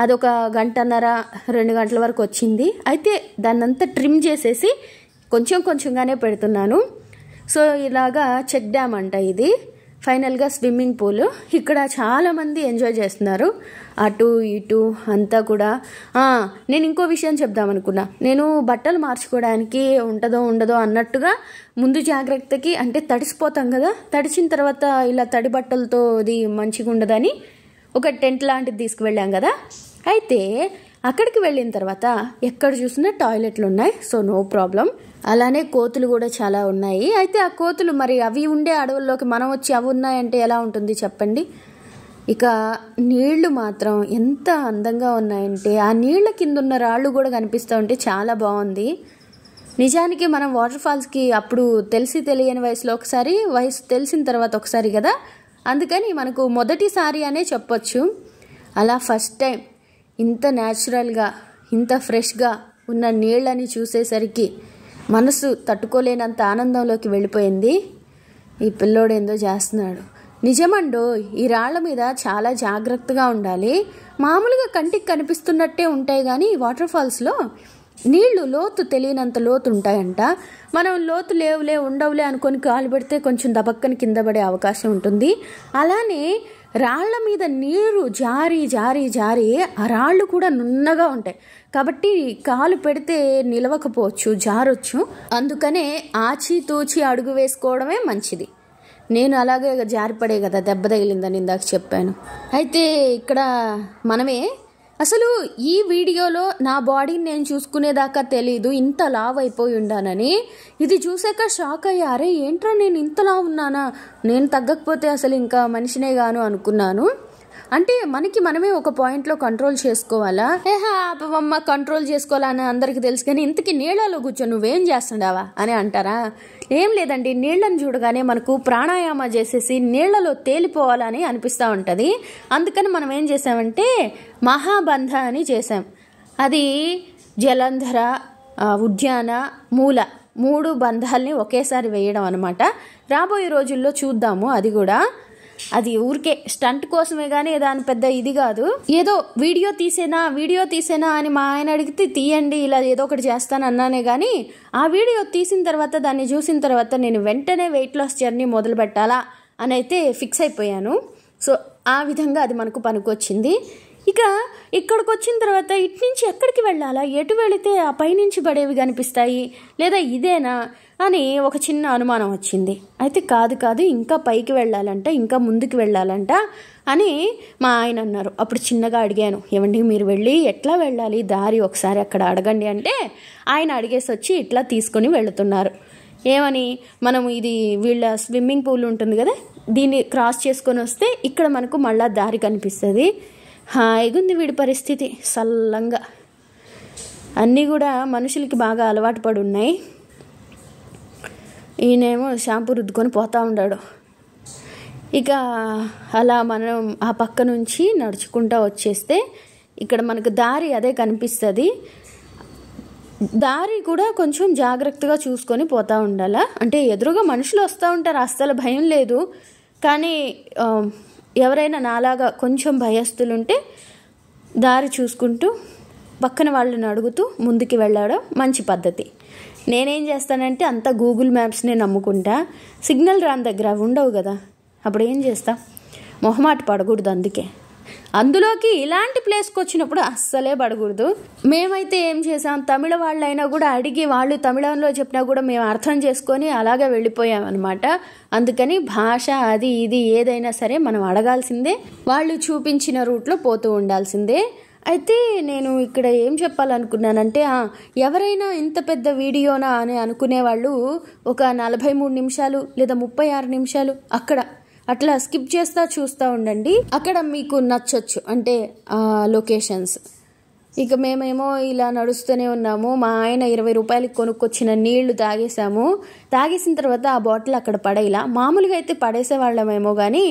అదొక 1.5-2 గంటల వరకు వచ్చింది. అయితే దాన్నంతా ట్రిమ్ చేసేసి కొంచెంగానే పెడుతున్నాను. సో ఇలాగా చెక్ డ్యామ్ అంట ఇది, ఫైనల్గా స్విమ్మింగ్ పూల్. ఇక్కడ చాలామంది ఎంజాయ్ చేస్తున్నారు అటు ఇటు అంతా కూడా. నేను ఇంకో విషయం చెప్దామనుకున్నా. నేను బట్టలు మార్చుకోవడానికి ఉంటుందో ఉండదో అన్నట్టుగా ముందు జాగ్రత్తకి, అంటే తడిసిపోతాం కదా, తడిచిన తర్వాత ఇలా తడి బట్టలతో అది మంచిగా ఉండదని ఒక టెంట్ లాంటిది తీసుకువెళ్ళాం కదా. అయితే అక్కడికి వెళ్ళిన తర్వాత ఎక్కడ చూసినా టాయిలెట్లు ఉన్నాయి. So no problem. అలానే కోతులు కూడా చాలా ఉన్నాయి. అయితే ఆ కోతులు మరి అవి ఉండే అడవుల్లోకి మనం వచ్చి అవి ఉన్నాయంటే ఎలా ఉంటుంది చెప్పండి. ఇక నీళ్లు మాత్రం ఎంత అందంగా ఉన్నాయంటే ఆ నీళ్ల కింద ఉన్న రాళ్ళు కూడా కనిపిస్తూ ఉంటే చాలా బాగుంది. నిజానికి మనం వాటర్ ఫాల్స్కి అప్పుడు తెలిసి తెలియని వయసులో ఒకసారి, వయసు తెలిసిన తర్వాత ఒకసారి కదా, అందుకని మనకు మొదటిసారి అనే చెప్పొచ్చు. అలా ఫస్ట్ టైం ఇంత న్యాచురల్గా ఇంత ఫ్రెష్గా ఉన్న నీళ్ళని చూసేసరికి మనసు తట్టుకోలేనంత ఆనందంలోకి వెళ్ళిపోయింది. ఈ పిల్లోడు ఏందో చేస్తున్నాడు. నిజమండో, ఈ రాళ్ల మీద చాలా జాగ్రత్తగా ఉండాలి. మామూలుగా కంటికి కనిపిస్తున్నట్టే ఉంటాయి కానీ వాటర్ ఫాల్స్లో నీళ్లు లోతు తెలియనంత లోతు ఉంటాయంట. మనం లోతు లేవులే ఉండవులే అనుకొని కాలు పెడితే కొంచెం దబక్కని కింద పడే అవకాశం ఉంటుంది. అలానే రాళ్ల మీద నీరు జారి జారి జారి ఆ రాళ్ళు కూడా నున్నగా ఉంటాయి కాబట్టి కాలు పెడితే నిలవకపోవచ్చు, జారొచ్చు. అందుకనే ఆచితూచి అడుగు వేసుకోవడమే మంచిది. నేను అలాగే జారిపడే కదా దెబ్బ తగిలిందని ఇందాక చెప్పాను. అయితే ఇక్కడ మనమే అసలు ఈ వీడియోలో నా బాడీని నేను చూసుకునేదాకా తెలీదు ఇంత లావ్ అయిపోయి ఉండానని. ఇది చూసాక షాక్ అయ్యా. అరే ఏంట్రా నేను ఇంత లావ్ ఉన్నానా, నేను తగ్గకపోతే అసలు ఇంకా మనిషినే గాను అనుకున్నాను. అంటే మనమే ఒక పాయింట్లో కంట్రోల్ చేసుకోవాలా. అమ్మ కంట్రోల్ చేసుకోవాలని అందరికి తెలుసు కానీ ఇంతకీ నీళ్ళలో కూర్చొని నువ్వేం చేస్తుండావా అని అంటారా? ఏం లేదండి, నీళ్లను చూడగానే మనకు ప్రాణాయామ చేసేసి నీళ్లలో తేలిపోవాలని అనిపిస్తూ ఉంటుంది. అందుకని మనం ఏం చేసామంటే మహాబంధ అని చేసాం. అది జలంధర, ఉద్యాన, మూల 3 బంధాలని ఒకేసారి వేయడం అనమాట. రాబోయే రోజుల్లో చూద్దాము. అది కూడా అది ఊరికే స్టంట్ కోసమే కానీ దాని పెద్ద ఇది కాదు. ఏదో వీడియో తీసేనా అని మా ఆయన అడిగితే తీయండి ఇలా ఏదో ఒకటి చేస్తాను అన్నానే కానీ ఆ వీడియో తీసిన తర్వాత దాన్ని చూసిన తర్వాత నేను వెంటనే వెయిట్ లాస్ జర్నీ మొదలు పెట్టాలా అని అయితే ఫిక్స్ అయిపోయాను. సో ఆ విధంగా అది మనకు పనికొచ్చింది. ఇక ఇక్కడికి వచ్చిన తర్వాత ఇటు నుంచి ఎక్కడికి వెళ్ళాలా, ఎటు వెళితే ఆ పైనుంచి పడేవి కనిపిస్తాయి లేదా ఇదేనా అని ఒక చిన్న అనుమానం వచ్చింది. అయితే కాదు ఇంకా పైకి వెళ్ళాలంట, ఇంకా ముందుకు వెళ్ళాలంట అని మా ఆయన అన్నారు. అప్పుడు చిన్నగా అడిగాను, ఏమండి మీరు వెళ్ళి ఎట్లా వెళ్ళాలి దారి ఒకసారి అక్కడ అడగండి అంటే ఆయన అడిగేసి వచ్చి ఇట్లా తీసుకొని వెళుతున్నారు. ఏమని, మనం ఇది వీళ్ళ స్విమ్మింగ్ పూల్ ఉంటుంది కదా, దీన్ని క్రాస్ చేసుకొని వస్తే ఇక్కడ మనకు మళ్ళా దారి కనిపిస్తుంది. హాయిగా ఉంది వీడి పరిస్థితి, సల్లంగా. అన్నీ కూడా మనుషులకి బాగా అలవాటు పడి ఉన్నాయి. ఈయనేమో షాంపూ రుద్దుకొని పోతూ ఉన్నాడు. ఇక అలా మనం ఆ పక్క నుంచి నడుచుకుంటూ వచ్చేస్తే ఇక్కడ మనకు దారి అదే కనిపిస్తుంది. దారి కూడా కొంచెం జాగ్రత్తగా చూసుకొని పోతూ ఉండాలా. అంటే ఎదురుగా మనుషులు వస్తూ ఉంటారు, అస్సలు భయం లేదు. కానీ ఎవరైనా నాలాగా కొంచెం భయస్తులుంటే దారి చూసుకుంటూ పక్కన వాళ్ళని అడుగుతూ ముందుకు వెళ్ళడం మంచి పద్ధతి. నేనేం చేస్తానంటే అంతా గూగుల్ మ్యాప్స్నే నమ్ముకుంటా. సిగ్నల్ రాని దగ్గర అవి ఉండవు కదా, అప్పుడు ఏం చేస్తా, మొహమాట పడకూడదు. అందులోకి ఇలాంటి ప్లేస్కి వచ్చినప్పుడు అస్సలే పడకూడదు. మేమైతే ఏం చేసాం, తమిళ వాళ్ళైనా కూడా అడిగి వాళ్ళు తమిళంలో చెప్పినా కూడా మేము అర్థం చేసుకొని అలాగే వెళ్ళిపోయామన్నమాట. అందుకని భాష అది ఇది ఏదైనా సరే మనం అడగాల్సిందే, వాళ్ళు చూపించిన రూట్లో పోతూ ఉండాల్సిందే. అయితే నేను ఇక్కడ ఏం చెప్పాలనుకున్నానంటే, ఎవరైనా ఇంత పెద్ద వీడియోనా అని అనుకునే వాళ్ళు ఒక 43 నిమిషాలు లేదా 36 నిమిషాలు అక్కడ అట్లా స్కిప్ చేస్తా చూస్తూ ఉండండి. అక్కడ మీకు నచ్చొచ్చు, అంటే లొకేషన్స్. ఇక మేమేమో ఇలా నడుస్తూనే ఉన్నాము. మా ఆయన 20 రూపాయలకి కొనుక్కొచ్చిన నీళ్లు తాగేసిన తర్వాత ఆ బాటిల్ అక్కడ పడేలా. మామూలుగా అయితే పడేసేవాళ్ళమేమో కానీ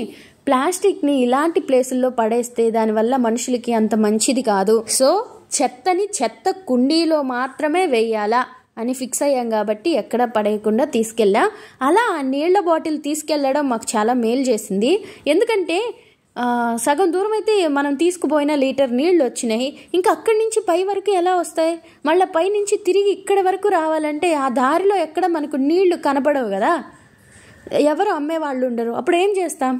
ప్లాస్టిక్ని ఇలాంటి ప్లేసుల్లో పడేస్తే దానివల్ల మనుషులకి అంత మంచిది కాదు. సో చెత్తని చెత్త కుండీలో మాత్రమే వేయాలా అని ఫిక్స్ అయ్యాం కాబట్టి ఎక్కడ పడేయకుండా తీసుకెళ్ళా. అలా ఆ నీళ్ల బాటిల్ తీసుకెళ్లడం మాకు చాలా మేలు చేసింది. ఎందుకంటే సగం దూరం అయితే మనం తీసుకుపోయిన లీటర్ నీళ్లు వచ్చినాయి. ఇంకా అక్కడి నుంచి పై వరకు ఎలా వస్తాయి? మళ్ళీ పై నుంచి తిరిగి ఇక్కడి వరకు రావాలంటే ఆ దారిలో ఎక్కడ మనకు నీళ్లు కనపడవు కదా, ఎవరు అమ్మేవాళ్ళు ఉండరు. అప్పుడు ఏం చేస్తాం?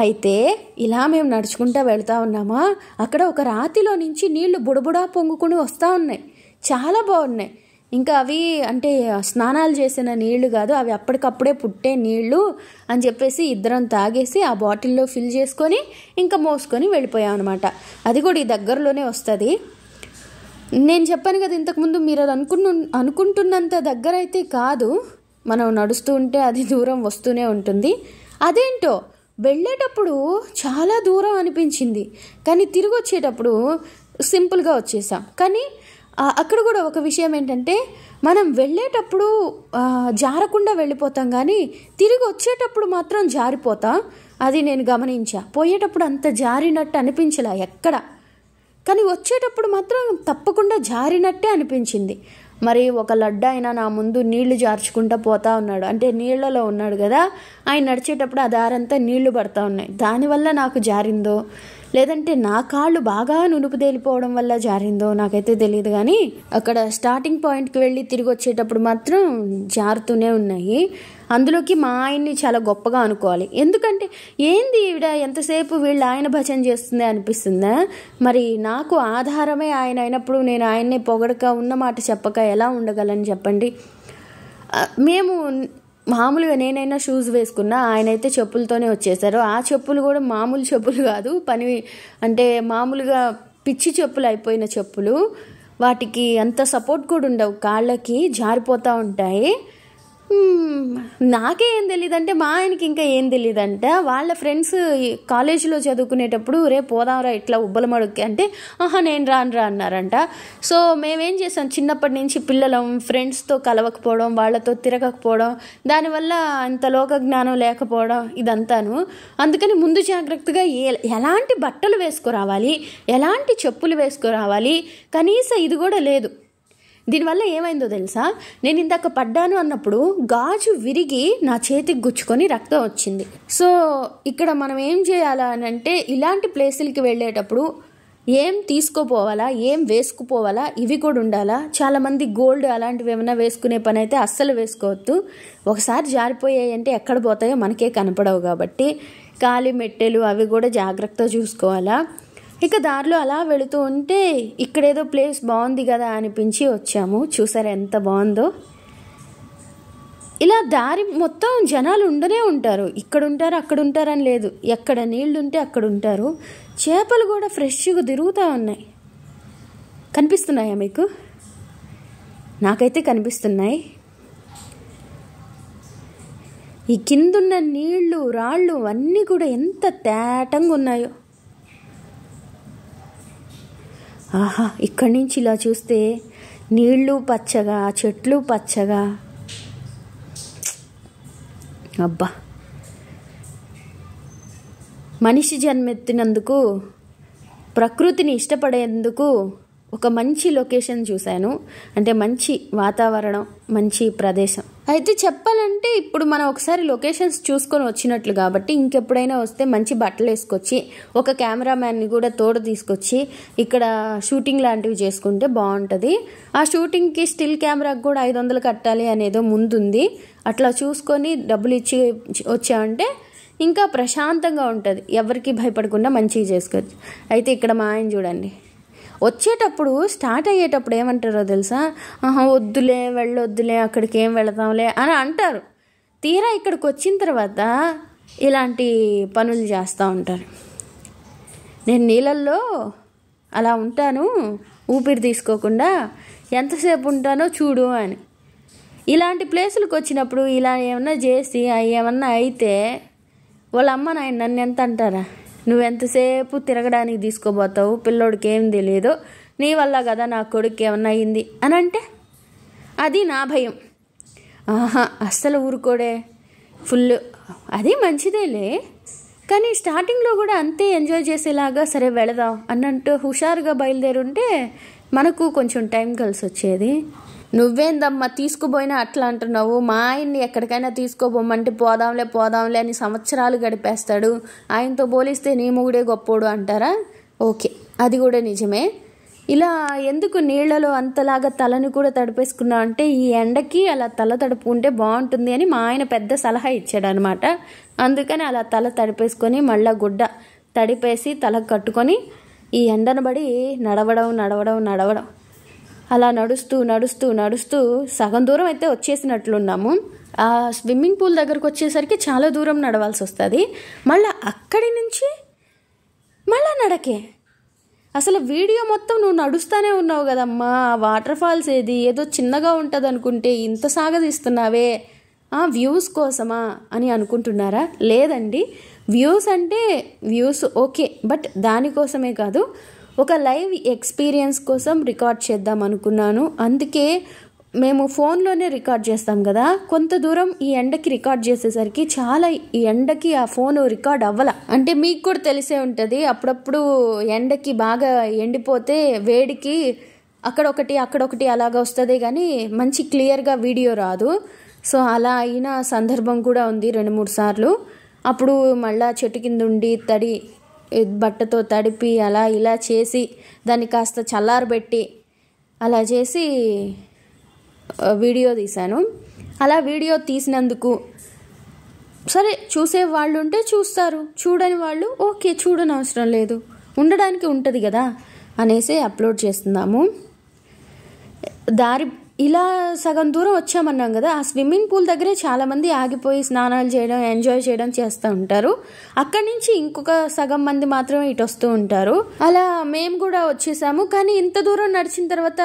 అయితే ఇలా మేము నడుచుకుంటూ వెళ్తూ ఉన్నామా, అక్కడ ఒక రాతిలో నుంచి నీళ్లు బుడబుడా పొంగుకుని వస్తూ ఉన్నాయి. చాలా బాగున్నాయి. ఇంకా అవి అంటే స్నానాలు చేసిన నీళ్లు కాదు, అవి అప్పటికప్పుడే పుట్టే నీళ్లు అని చెప్పేసి ఇద్దరం తాగేసి ఆ బాటిల్లో ఫిల్ చేసుకొని ఇంకా మోసుకొని వెళ్ళిపోయాం అనమాట. అది కూడా ఈ దగ్గరలోనే వస్తుంది. నేను చెప్పాను కదా ఇంతకుముందు, మీరు అది అనుకుంటున్నంత దగ్గర అయితే కాదు. మనం నడుస్తూ ఉంటే అది దూరం వస్తూనే ఉంటుంది. అదేంటో వెళ్ళేటప్పుడు చాలా దూరం అనిపించింది, కానీ తిరిగి వచ్చేటప్పుడు సింపుల్గా వచ్చేసాం. కానీ అక్కడ కూడా ఒక విషయం ఏంటంటే, మనం వెళ్ళేటప్పుడు జారకుండా వెళ్ళిపోతాం, కానీ తిరిగి వచ్చేటప్పుడు మాత్రం జారిపోతాం. అది నేను గమనించా. పోయేటప్పుడు అంత జారినట్టు అనిపించలే ఎక్కడ, కానీ వచ్చేటప్పుడు మాత్రం తప్పకుండా జారినట్టే అనిపించింది. మరి ఒక లడ్డు ఆయన నా ముందు నీళ్లు జార్చుకుంటూ పోతా ఉన్నాడు. అంటే నీళ్లలో ఉన్నాడు కదా, ఆయన నడిచేటప్పుడు ఆ దారంతా నీళ్లు పడతా ఉన్నాయి. దానివల్ల నాకు జారిందో లేదంటే నా కాళ్ళు బాగా నునుపుదేలిపోవడం వల్ల జారిందో నాకైతే తెలియదు. కానీ అక్కడ స్టార్టింగ్ పాయింట్కి వెళ్ళి తిరిగి వచ్చేటప్పుడు మాత్రం జారుతూనే ఉన్నాయి. అందులోకి మా ఆయన్ని చాలా గొప్పగా అనుకోవాలి. ఎందుకంటే ఏంది ఈవిడ ఎంతసేపు వీళ్ళు ఆయన భజన చేస్తుంది అనిపిస్తుందా? మరి నాకు ఆధారమే ఆయన అయినప్పుడు నేను ఆయన్నే పొగడక ఉన్నమాట చెప్పక ఎలా ఉండగలను చెప్పండి. మేము మామూలుగా నేనైనా షూస్ వేసుకున్నా, ఆయన అయితే చెప్పులతోనే వచ్చేసారు. ఆ చెప్పులు కూడా మామూలు చెప్పులు కాదు, అంటే మామూలుగా పిచ్చి చెప్పులు అయిపోయిన చెప్పులు. వాటికి అంత సపోర్ట్ కూడా ఉండవు, కాళ్ళకి జారిపోతూ ఉంటాయి. నాకే ఏం తెలియదంటే మా ఆయనకి ఇంకా ఏం తెలియదంట. వాళ్ళ ఫ్రెండ్స్ కాలేజీలో చదువుకునేటప్పుడు రేపు పోదాంరా ఇట్లా ఉబ్బలమడుక్కి అంటే నేను రానురా అన్నారంట. సో మేమేం చేసాం, చిన్నప్పటి నుంచి పిల్లలం ఫ్రెండ్స్తో కలవకపోవడం, వాళ్ళతో తిరగకపోవడం, దానివల్ల ఇంత లోక జ్ఞానం లేకపోవడం ఇదంతాను. అందుకని ముందు జాగ్రత్తగా ఎలాంటి బట్టలు వేసుకురావాలి, ఎలాంటి చెప్పులు వేసుకురావాలి, కనీసం ఇది కూడా లేదు. దీనివల్ల ఏమైందో తెలుసా, నేను ఇందాక పడ్డాను అన్నప్పుడు గాజు విరిగి నా చేతికి గుచ్చుకొని రక్తం వచ్చింది. సో ఇక్కడ మనం ఏం చేయాలా అని అంటే, ఇలాంటి ప్లేసులకి వెళ్ళేటప్పుడు ఏం తీసుకుపోవాలా, ఏం వేసుకుపోవాలా ఇవి కూడా ఉండాలా. చాలామంది గోల్డ్ అలాంటివి ఏమైనా వేసుకునే పని అయితే అస్సలు వేసుకోవద్దు. ఒకసారి జారిపోయాయి అంటే ఎక్కడ పోతాయో మనకే కనపడవు కాబట్టి కాలి మెట్టెలు అవి కూడా జాగ్రత్తగా చూసుకోవాలా. ఇక దారిలో అలా వెళుతూ ఉంటే ఇక్కడేదో ప్లేస్ బాగుంది కదా అనిపించి వచ్చాము. చూసారా ఎంత బాగుందో. ఇలా దారి మొత్తం జనాలు ఉండనే ఉంటారు, ఇక్కడ ఉంటారు అక్కడ ఉంటారని లేదు, ఎక్కడ నీళ్లు ఉంటే అక్కడ ఉంటారు. చేపలు కూడా ఫ్రెష్గా తిరుగుతూ ఉన్నాయి. కనిపిస్తున్నాయా మీకు? నాకైతే కనిపిస్తున్నాయి. ఈ కిందున్న నీళ్లు రాళ్ళు అన్నీ కూడా ఎంత తేటంగా ఉన్నాయో. ఆహా, ఇక్కడి నుంచి ఇలా చూస్తే నీళ్లు పచ్చగా, చెట్లు పచ్చగా, అబ్బా. మనిషి జన్మెత్తినందుకు, ప్రకృతిని ఇష్టపడేందుకు ఒక మంచి లొకేషన్ చూశాను. అంటే మంచి వాతావరణం, మంచి ప్రదేశం. అయితే చెప్పాలంటే ఇప్పుడు మనం ఒకసారి లొకేషన్స్ చూసుకొని వచ్చినట్లు కాబట్టి ఇంకెప్పుడైనా వస్తే మంచి బట్టలు వేసుకొచ్చి ఒక కెమెరామ్యాన్ని కూడా తోడు తీసుకొచ్చి ఇక్కడ షూటింగ్ లాంటివి చేసుకుంటే బాగుంటుంది. ఆ షూటింగ్కి స్టిల్ కెమెరాకి కూడా 500 కట్టాలి అనేదో ముందుంది. అట్లా చూసుకొని డబ్బులు ఇచ్చి వచ్చామంటే ఇంకా ప్రశాంతంగా ఉంటుంది, ఎవరికి భయపడకుండా మంచిగా చేసుకోవచ్చు. అయితే ఇక్కడ మా ఆయన చూడండి, వచ్చేటప్పుడు స్టార్ట్ అయ్యేటప్పుడు ఏమంటారో తెలుసా, వద్దులే వెళ్ళొద్దులే అక్కడికి ఏం వెళతాంలే అని అంటారు. తీరా ఇక్కడికి వచ్చిన తర్వాత ఇలాంటి పనులు చేస్తూ ఉంటారు. నేను నీళ్ళల్లో అలా ఉంటాను ఊపిరి తీసుకోకుండా, ఎంతసేపు ఉంటానో చూడు అని. ఇలాంటి ప్లేసులకు వచ్చినప్పుడు ఇలా ఏమన్నా చేసి ఏమన్నా అయితే వాళ్ళ అమ్మ నాయన నన్ను ఎంత అంటారా, నువ్వెంతసేపు తిరగడానికి తీసుకోబోతావు, పిల్లోడికి ఏం తెలియదు, నీ వల్ల కదా నా కొడుకు ఏమన్నా అయింది అని అంటే అది నా భయం. అస్సలు ఊరుకోడే ఫుల్. అది మంచిదేలే, కానీ స్టార్టింగ్లో కూడా అంతే ఎంజాయ్ చేసేలాగా సరే వెళదాం అన్నట్టు హుషారుగా బయలుదేరుంటే మనకు కొంచెం టైం కలిసి వచ్చేది. నువ్వేందమ్మా తీసుకుపోయినా అట్లా అంటున్నావు, మా ఆయన్ని ఎక్కడికైనా తీసుకోబోమంటే పోదాంలే అని సంవత్సరాలు గడిపేస్తాడు, ఆయనతో పోలిస్తే నీ మొగుడే గొప్పోడు అంటారా? ఓకే, అది కూడా నిజమే. ఇలా ఎందుకు నీళ్లలో అంతలాగా తలని కూడా తడిపేసుకున్నా అంటే ఈ ఎండకి అలా తల తడుపుకుంటే బాగుంటుంది అని మా ఆయన పెద్ద సలహా ఇచ్చాడు అనమాట. అందుకని అలా తల తడిపేసుకొని మళ్ళీ గుడ్డ తడిపేసి తలకు కట్టుకొని ఈ ఎండను బడి నడవడం అలా నడుస్తూ సగం దూరం అయితే వచ్చేసినట్లున్నాము. ఆ స్విమ్మింగ్ పూల్ దగ్గరకు వచ్చేసరికి చాలా దూరం నడవాల్సి వస్తుంది. మళ్ళీ అక్కడి నుంచి మళ్ళీ నడకే. అసలు వీడియో మొత్తం నువ్వు నడుస్తూనే ఉన్నావు కదమ్మా, వాటర్ ఫాల్స్ ఏదో చిన్నగా ఉంటుంది అనుకుంటే ఇంత సాగదీస్తున్నావే, వ్యూస్ కోసమా అని అనుకుంటున్నారా? లేదండి, వ్యూస్ అంటే వ్యూస్ ఓకే, బట్ దానికోసమే కాదు, ఒక లైవ్ ఎక్స్పీరియన్స్ కోసం రికార్డ్ చేద్దాం అనుకున్నాను. అందుకే మేము ఫోన్లోనే రికార్డ్ చేస్తాం కదా, కొంత దూరం ఈ ఎండకి రికార్డ్ చేసేసరికి చాలా ఈ ఎండకి ఆ ఫోన్ రికార్డ్ అవ్వాల. అంటే మీకు కూడా తెలిసే ఉంటుంది, అప్పుడప్పుడు ఎండకి బాగా ఎండిపోతే వేడికి అక్కడొకటి అలాగా వస్తుంది కానీ మంచి క్లియర్గా వీడియో రాదు. సో అలా అయిన సందర్భం కూడా ఉంది 2-3 సార్లు. అప్పుడు మళ్ళా చెట్టు కింద ఉండి బట్టతో తడిపి అలా ఇలా చేసి దాన్ని కాస్త చల్లారబెట్టి అలా చేసి వీడియో తీశాను. అలా వీడియో తీసినందుకు సరే చూసే వాళ్ళు ఉంటే చూస్తారు, చూడని వాళ్ళు ఓకే చూడని అవసరం లేదు, ఉండడానికి ఉంటుంది కదా అనేసి అప్లోడ్ చేస్తున్నాము. ఇలా సగం దూరం వచ్చామన్నాం కదా, ఆ స్విమ్మింగ్ పూల్ దగ్గరే చాలామంది ఆగిపోయి స్నానాలు చేయడం ఎంజాయ్ చేయడం చేస్తూ ఉంటారు. అక్కడి నుంచి ఇంకొక సగం మంది మాత్రమే ఇటు వస్తూ ఉంటారు. అలా మేము కూడా వచ్చేసాము. కానీ ఇంత దూరం నడిచిన తర్వాత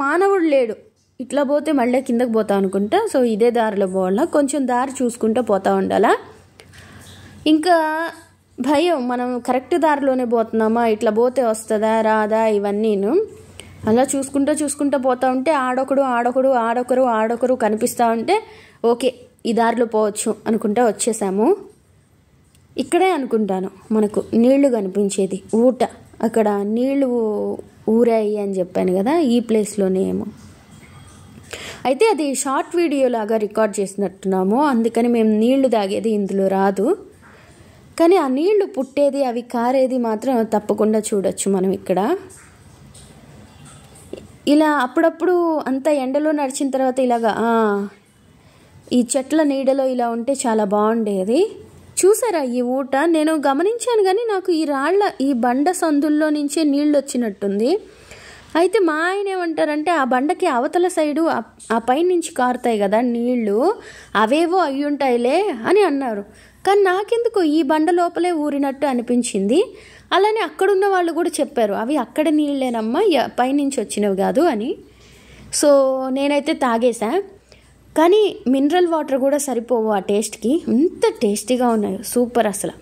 మానవుడు లేడు, ఇట్లా పోతే మళ్ళీ కిందకి పోతా అనుకుంటా. సో ఇదే దారిలో పోవాలా, కొంచెం దారి చూసుకుంటూ పోతా ఉండాలా. ఇంకా భయం, మనం కరెక్ట్ దారిలోనే పోతున్నామా, ఇట్లా పోతే వస్తుందా రాదా ఇవన్నీను. అలా చూసుకుంటూ పోతా ఉంటే ఆడొకరు కనిపిస్తూ ఉంటే ఓకే ఈ దారిలో పోవచ్చు అనుకుంటా వచ్చేసాము. ఇక్కడే అనుకుంటాను మనకు నీళ్లు కనిపించేది, అక్కడ నీళ్లు ఊరాయి అని చెప్పాను కదా, ఈ ప్లేస్లోనే ఏమో. అయితే అది షార్ట్ వీడియో లాగా రికార్డ్ చేసినట్టున్నాము, అందుకని మేము నీళ్లు తాగేది ఇందులో రాదు. కానీ ఆ నీళ్లు పుట్టేది అవి కారేది మాత్రం తప్పకుండా చూడొచ్చు మనం ఇక్కడ. ఇలా అప్పుడప్పుడు అంత ఎండలో నడిచిన తర్వాత ఇలాగా ఈ చెట్ల నీడలో ఇలా ఉంటే చాలా బాగుండేది. చూసారా ఈ నేను గమనించాను కానీ నాకు ఈ బండ సందుల్లో నుంచే నీళ్ళు వచ్చినట్టుంది. అయితే మా ఆయన ఏమంటారంటే ఆ బండకి అవతల సైడు ఆ పైనుంచి కారుతాయి కదా నీళ్లు, అవేవో అయ్యుంటాయిలే అని అన్నారు. కానీ నాకెందుకు ఈ బండ లోపలే ఊరినట్టు అనిపించింది. అలానే అక్కడున్న వాళ్ళు కూడా చెప్పారు అవి అక్కడ నీళ్ళేనమ్మా, పైనుంచి వచ్చినవి కాదు అని. సో నేనైతే తాగేసా, కానీ మినరల్ వాటర్ కూడా సరిపోవు ఆ టేస్ట్కి, ఇంత టేస్టీగా ఉన్నాయి, సూపర్ అసలు.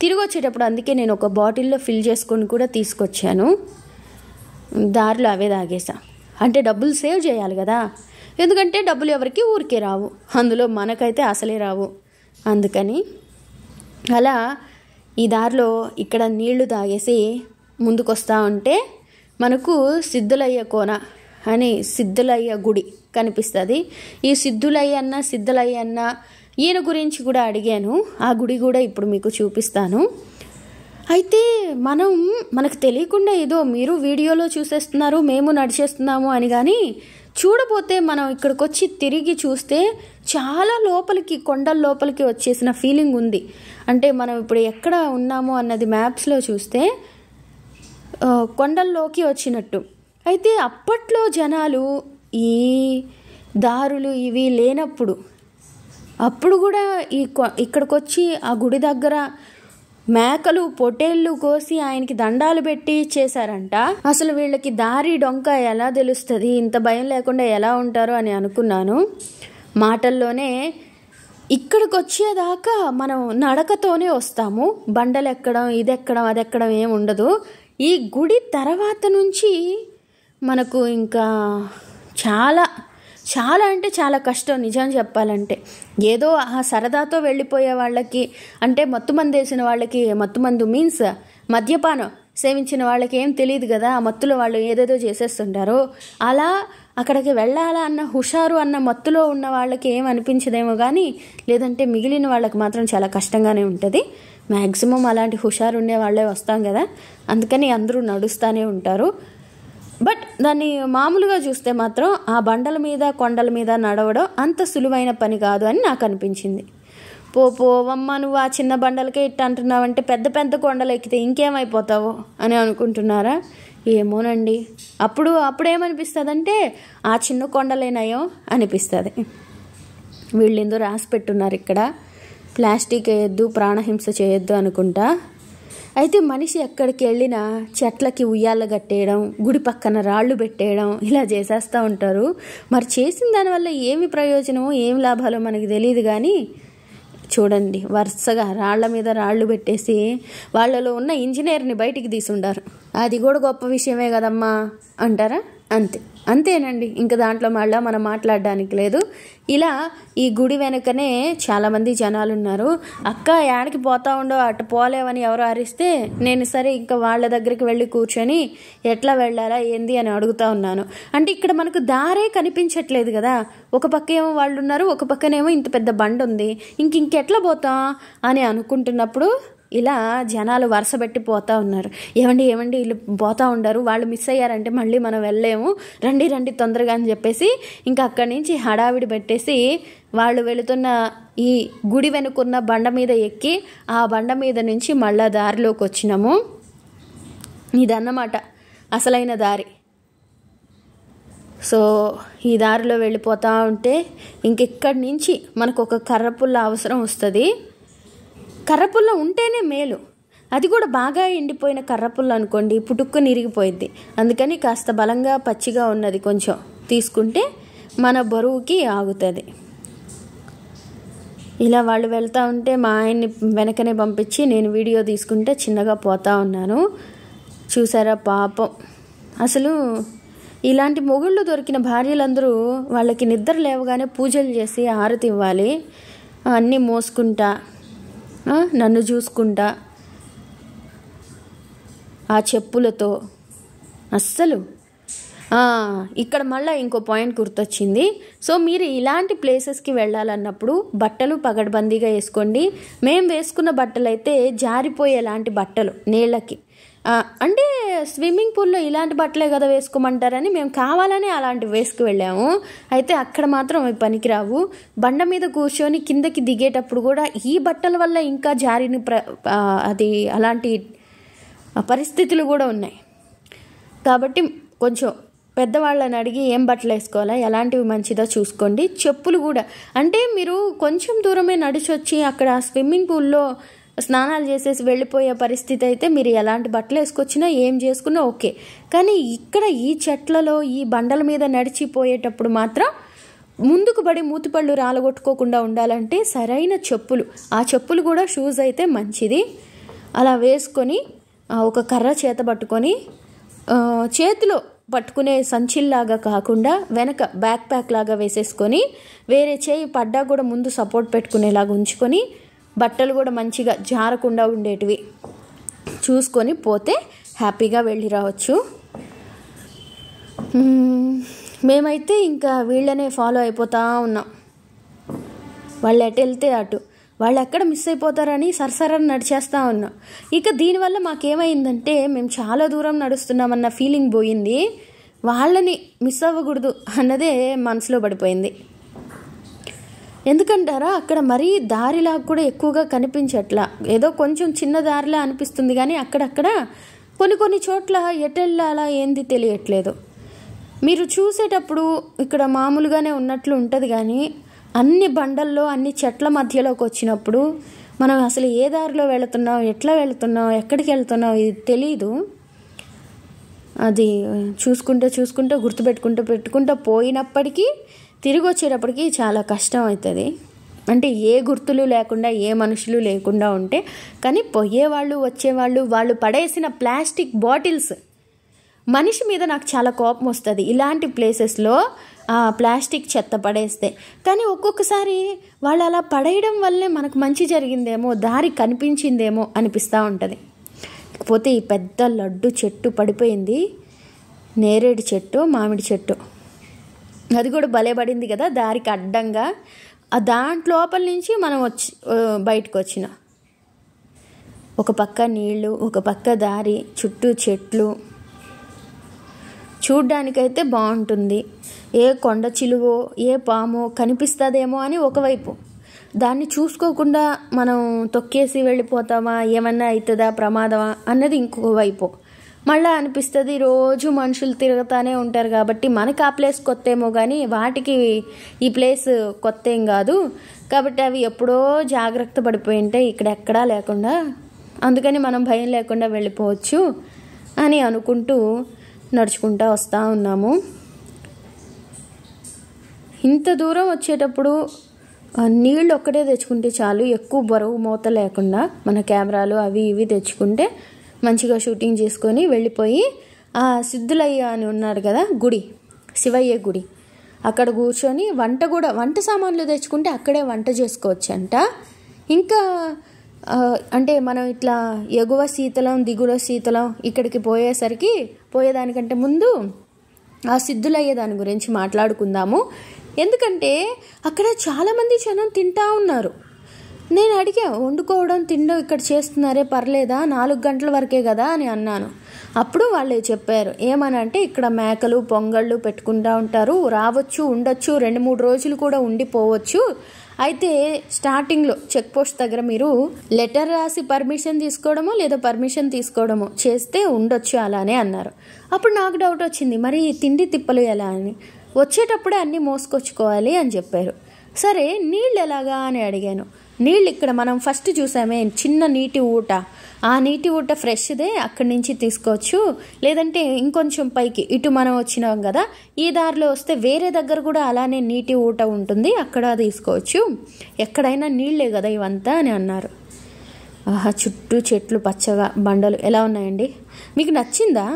తిరిగి వచ్చేటప్పుడు అందుకే నేను ఒక బాటిల్లో ఫిల్ చేసుకొని కూడా తీసుకొచ్చాను, దారిలో అవే తాగేసా. అంటే డబ్బులు సేవ్ చేయాలి కదా, ఎందుకంటే డబ్బులు ఎవరికి ఊరికే రావు, అందులో మనకైతే అసలే రావు. అందుకని అలా ఈ దారిలో ఇక్కడ నీళ్లు తాగేసి ముందుకు వస్తూ ఉంటే మనకు సిద్ధులయ్య కోన అని సిద్ధులయ్య గుడి కనిపిస్తుంది. ఈ సిద్ధులయ్యన్న ఈయన గురించి కూడా అడిగాను. ఆ గుడి కూడా ఇప్పుడు మీకు చూపిస్తాను. అయితే మనకు తెలియకుండా ఏదో మీరు వీడియోలో చూసేస్తున్నారు, మేము నడిచేస్తున్నాము అని, కానీ చూడబోతే మనం ఇక్కడికి వచ్చి తిరిగి చూస్తే చాలా లోపలికి, కొండల లోపలికి వచ్చేసిన ఫీలింగ్ ఉంది. అంటే మనం ఇప్పుడు ఎక్కడ ఉన్నామో అన్నది మ్యాప్స్లో చూస్తే కొండల్లోకి వచ్చినట్టు. అయితే అప్పట్లో జనాలు ఈ దారులు ఇవి లేనప్పుడు అప్పుడు కూడా ఇక్కడికి వచ్చి ఆ గుడి దగ్గర మేకలు పొట్టేళ్ళు కోసి ఆయనకి దండాలు పెట్టి చేశారంట. అసలు వీళ్ళకి దారి డొంక ఎలా తెలుస్తుంది, ఇంత భయం లేకుండా ఎలా ఉంటారో అని అనుకున్నాను. మాటల్లోనే ఇక్కడికి వచ్చేదాకా మనం నడకతోనే వస్తాము, బండలు ఎక్కడం ఇదెక్కడం అదెక్కడం ఏమి ఉండదు. ఈ గుడి తర్వాత నుంచి మనకు ఇంకా చాలా చాలా అంటే చాలా కష్టం నిజం చెప్పాలంటే. ఏదో ఆ సరదాతో వెళ్ళిపోయే వాళ్ళకి, అంటే మత్తుమందు వేసిన వాళ్ళకి, మత్తుమందు మీన్స్ మద్యపానం సేవించిన వాళ్ళకి ఏం తెలియదు కదా, ఆ మత్తులో వాళ్ళు ఏదేదో చేసేస్తుంటారు. అలా అక్కడికి వెళ్ళాలా అన్న హుషారు అన్న మత్తులో ఉన్న వాళ్ళకి ఏం అనిపించదేమో కానీ, లేదంటే మిగిలిన వాళ్ళకి మాత్రం చాలా కష్టంగానే ఉంటుంది. మ్యాక్సిమం అలాంటి హుషారు ఉండే వాళ్ళే వస్తాం కదా, అందుకని అందరూ నడుస్తూనే ఉంటారు. బట్ దాన్ని మామూలుగా చూస్తే మాత్రం ఆ బండల మీద కొండల మీద నడవడం అంత సులువైన పని కాదు అని నాకు అనిపించింది. పోవమ్మ నువ్వు ఆ చిన్న బండలకే ఇట్ట అంటున్నావంటే పెద్ద పెద్ద కొండలు ఎక్కితే ఇంకేమైపోతావో అని అనుకుంటున్నారా? ఏమోనండి. అప్పుడేమనిపిస్తుంది అంటే ఆ చిన్న కొండలేనాయో అనిపిస్తుంది. వీళ్ళేందో రాసి పెట్టున్నారు ఇక్కడ, ప్లాస్టిక్ వేయద్దు, ప్రాణహింస చేయొద్దు అనుకుంటా. అయితే మనిషి ఎక్కడికి వెళ్ళినా చెట్లకి ఉయ్యాల కట్టేయడం, గుడి పక్కన రాళ్ళు పెట్టేయడం ఇలా చేసేస్తూ ఉంటారు. మరి చేసిన దానివల్ల ఏమి ప్రయోజనమో ఏమి లాభాలో మనకి తెలియదు కానీ, చూడండి వరుసగా రాళ్ల మీద రాళ్ళు పెట్టేసి వాళ్ళలో ఉన్న ఇంజనీర్ని బయటికి తీసుండారు. అది కూడా గొప్ప విషయమే కదమ్మా అంటారా? అంతేనండి. ఇంకా దాంట్లో మళ్ళీ మనం మాట్లాడడానికి లేదు. ఇలా ఈ గుడి వెనుకనే చాలామంది జనాలు ఉన్నారు. అక్క యాడికి పోతా ఉండో అటు పోలేవని ఎవరు అరిస్తే నేను సరే ఇంకా వాళ్ళ దగ్గరికి వెళ్ళి కూర్చొని ఎట్లా వెళ్ళాలా ఏంది అని అడుగుతా ఉన్నాను. అంటే ఇక్కడ మనకు దారే కనిపించట్లేదు కదా, ఒక పక్క ఏమో వాళ్ళు ఉన్నారు, ఒక పక్కనేమో ఇంత పెద్ద బండ ఉంది, ఇంకెట్లా పోతాం అని అనుకుంటున్నప్పుడు ఇలా జనాలు వరుస పెట్టి పోతా ఉన్నారు. ఏమండి వీళ్ళు పోతా ఉండారు, వాళ్ళు మిస్ అయ్యారంటే మళ్ళీ మనం వెళ్ళలేము, రండి తొందరగా అని చెప్పేసి ఇంకా అక్కడి నుంచి హడావిడి పెట్టేసి వాళ్ళు వెళుతున్న ఈ గుడి వెనుకున్న బండ మీద ఎక్కి ఆ బండ మీద నుంచి మళ్ళా దారిలోకి వచ్చినాము. ఇదన్నమాట అసలైన దారి. సో ఈ దారిలో వెళ్ళిపోతూ ఉంటే ఇంకెక్కడి నుంచి మనకు ఒక కర్రపుల్ల అవసరం వస్తుంది. కర్రపుల్ల ఉంటేనే మేలు, అది కూడా బాగా ఎండిపోయిన కర్రపుల్ల అనుకోండి పుటుక్కుని ఇరిగిపోయిద్ది. అందుకని కాస్త బలంగా పచ్చిగా ఉన్నది కొంచెం తీసుకుంటే మన బరువుకి ఆగుతుంది. ఇలా వాళ్ళు వెళ్తూ ఉంటే మా ఆయన్ని వెనకనే పంపించి నేను వీడియో తీసుకుంటే చిన్నగా పోతా ఉన్నాను. చూసారా పాపం, అసలు ఇలాంటి మొగుళ్ళు దొరికిన భార్యలందరూ వాళ్ళకి నిద్ర లేవగానే పూజలు చేసి హారతి ఇవ్వాలి, అన్నీ మోసుకుంటా నన్ను చూసుకుంటా ఆ చెప్పులతో. అస్సలు ఇక్కడ మళ్ళీ ఇంకో పాయింట్ గుర్తొచ్చింది. సో మీరు ఇలాంటి ప్లేసెస్కి వెళ్ళాలన్నప్పుడు బట్టలు పగడ్బందీగా వేసుకోండి. మేము వేసుకున్న బట్టలు అయితే జారిపోయేలాంటి బట్టలు నీళ్ళకి, అంటే స్విమ్మింగ్ పూల్లో ఇలాంటి బట్టలే కదా వేసుకోమంటారని మేము కావాలని అలాంటివి వేసుకు వెళ్ళాము. అయితే అక్కడ మాత్రం అవి పనికిరావు. బండ మీద కూర్చొని కిందకి దిగేటప్పుడు కూడా ఈ బట్టల వల్ల ఇంకా జారిన అది అలాంటి పరిస్థితులు కూడా ఉన్నాయి. కాబట్టి కొంచెం పెద్దవాళ్ళని అడిగి ఏం బట్టలు వేసుకోవాలా, ఎలాంటివి మంచిదో చూసుకోండి. చెప్పులు కూడా, అంటే మీరు కొంచెం దూరమే నడిచొచ్చి అక్కడ స్విమ్మింగ్ పూల్లో స్నానాలు చేసేసి వెళ్ళిపోయే పరిస్థితి అయితే మీరు ఎలాంటి బట్టలు వేసుకొచ్చినా ఏం చేసుకున్నా ఓకే. కానీ ఇక్కడ ఈ చెట్లలో ఈ బండల మీద నడిచిపోయేటప్పుడు మాత్రం ముందుకు పడి మూతిపళ్ళు రాలగొట్టుకోకుండా ఉండాలంటే సరైన చెప్పులు, ఆ చెప్పులు కూడా షూస్ అయితే మంచిది. అలా వేసుకొని ఒక కర్ర చేత పట్టుకొని, చేతిలో పట్టుకునే సంచిల్లాగా కాకుండా వెనక బ్యాక్ ప్యాక్ లాగా వేసేసుకొని వేరే చేయి పడ్డా కూడా ముందు సపోర్ట్ పెట్టుకునేలాగా ఉంచుకొని బట్టలు కూడా మంచిగా జారకుండా ఉండేటివి చూసుకొని పోతే హ్యాపీగా వెళ్ళి రావచ్చు. మేమైతే ఇంకా వీళ్ళనే ఫాలో అయిపోతూ ఉన్నాం. వాళ్ళు ఎటు వెళ్తే అటు, వాళ్ళు ఎక్కడ మిస్ అయిపోతారని సరసరని నడిచేస్తూ ఉన్నాం. ఇక దీనివల్ల మాకేమైందంటే మేము చాలా దూరం నడుస్తున్నామన్న ఫీలింగ్ పోయింది. వాళ్ళని మిస్ అవ్వకూడదు అన్నదే మనసులో పడిపోయింది. ఎందుకంటారా, అక్కడ మరీ దారిలా కూడా ఎక్కువగా కనిపించట్లా, ఏదో కొంచెం చిన్న దారిలా అనిపిస్తుంది కానీ అక్కడక్కడ కొన్ని చోట్ల ఎటెళ్ళాలా ఏంది తెలియట్లేదు. మీరు చూసేటప్పుడు ఇక్కడ మామూలుగానే ఉన్నట్లు ఉంటుంది కానీ అన్ని బండల్లో అన్ని చెట్ల మధ్యలోకి వచ్చినప్పుడు మనం అసలు ఏ దారిలో వెళుతున్నాం, ఎట్లా వెళుతున్నాం, ఎక్కడికి వెళ్తున్నాం ఇది తెలీదు. అది చూసుకుంటూ పెట్టుకుంటూ పోయినప్పటికీ తిరిగి వచ్చేటప్పటికి చాలా కష్టం అవుతుంది. అంటే ఏ గుర్తులు లేకుండా ఏ మనుషులు లేకుండా ఉంటే. కానీ పోయేవాళ్ళు వచ్చేవాళ్ళు వాళ్ళు పడేసిన ప్లాస్టిక్ బాటిల్స్, మనిషి మీద నాకు చాలా కోపం వస్తుంది ఇలాంటి ప్లేసెస్లో ప్లాస్టిక్ చెత్త పడేస్తే. కానీ ఒక్కొక్కసారి వాళ్ళు అలా పడేయడం వల్లే మనకు మంచి జరిగిందేమో, దారి కనిపించిందేమో అనిపిస్తూ ఉంటుంది. కాకపోతే ఈ పెద్ద లడ్డు చెట్టు పడిపోయింది, నేరేడు చెట్టు, మామిడి చెట్టు, అది కూడా భలే పడింది కదా దారికి అడ్డంగా. దాంట్లోపల నుంచి మనం బయటకు వచ్చిన ఒక పక్క నీళ్లు, ఒక పక్క దారి, చుట్టూ చెట్లు, చూడ్డానికైతే బాగుంటుంది. ఏ కొండ చిలువో ఏ పామో కనిపిస్తుందేమో అని ఒకవైపు, దాన్ని చూసుకోకుండా మనం తొక్కేసి వెళ్ళిపోతామా, ఏమన్నా అవుతుందా, ప్రమాదమా అన్నది ఇంకొక వైపు. మళ్ళీ అనిపిస్తుంది రోజు మనుషులు తిరుగుతూనే ఉంటారు కాబట్టి మనకి ఆ ప్లేస్ కొత్త ఏమో కానీ వాటికి ఈ ప్లేస్ కొత్త ఏం కాదు కాబట్టి అవి ఎప్పుడో జాగ్రత్త పడిపోయి ఉంటాయి ఇక్కడ ఎక్కడా లేకుండా, అందుకని మనం భయం లేకుండా వెళ్ళిపోవచ్చు అని అనుకుంటూ నడుచుకుంటూ వస్తూ ఉన్నాము. ఇంత దూరం వచ్చేటప్పుడు నీళ్ళు ఒక్కటే తెచ్చుకుంటే చాలు, ఎక్కువ బరువు మూత లేకుండా మన కెమెరాలు అవి ఇవి తెచ్చుకుంటే మంచిగా షూటింగ్ చేసుకొని వెళ్ళిపోయి ఆ సిద్ధులయ్య అని ఉన్నారు కదా గుడి, శివయ్య గుడి, అక్కడ కూర్చొని వంట సామాన్లు తెచ్చుకుంటే అక్కడే వంట చేసుకోవచ్చు అంట. ఇంకా అంటే మనం ఇట్లా ఎగువ శీతలం దిగువ శీతలం ఇక్కడికి పోయేదానికంటే ముందు ఆ సిద్ధులయ్యే దాని గురించి మాట్లాడుకుందాము. ఎందుకంటే అక్కడ చాలామంది జనం తింటా ఉన్నారు. నేను అడిగా, వండుకోవడం తినడం ఇక్కడ చేస్తున్నారే పర్లేదా, 4 గంటల వరకే కదా అని అన్నాను. అప్పుడు వాళ్ళు చెప్పారు ఏమనంటే ఇక్కడ మేకలు పొంగళ్ళు పెట్టుకుంటూ ఉంటారు, రావచ్చు, ఉండొచ్చు, 2-3 రోజులు కూడా ఉండిపోవచ్చు. అయితే స్టార్టింగ్లో చెక్ పోస్ట్ దగ్గర మీరు లెటర్ రాసి పర్మిషన్ తీసుకోవడమో లేదా పర్మిషన్ తీసుకోవడమో చేస్తే ఉండొచ్చు అలానే అన్నారు. అప్పుడు నాకు డౌట్ వచ్చింది, మరి తిండి తిప్పలు ఎలా అని. వచ్చేటప్పుడే అన్నీ మోసుకొచ్చుకోవాలి అని చెప్పారు. సరే నీళ్ళు ఎలాగా అని అడిగాను. నీళ్ళు ఇక్కడ మనం ఫస్ట్ చూసామే చిన్న నీటి ఊట, ఆ నీటి ఊట ఫ్రెష్దే, అక్కడి నుంచి తీసుకోవచ్చు. లేదంటే ఇంకొంచెం పైకి ఇటు మనం వచ్చినాం కదా, ఈ దారిలో వస్తే వేరే దగ్గర కూడా అలానే నీటి ఊట ఉంటుంది, అక్కడ తీసుకోవచ్చు, ఎక్కడైనా నీళ్ళే కదా ఇవంతా అని అన్నారు. ఆహా, చుట్టూ చెట్లు పచ్చగా బండలు ఎలా ఉన్నాయండి. మీకు నచ్చిందా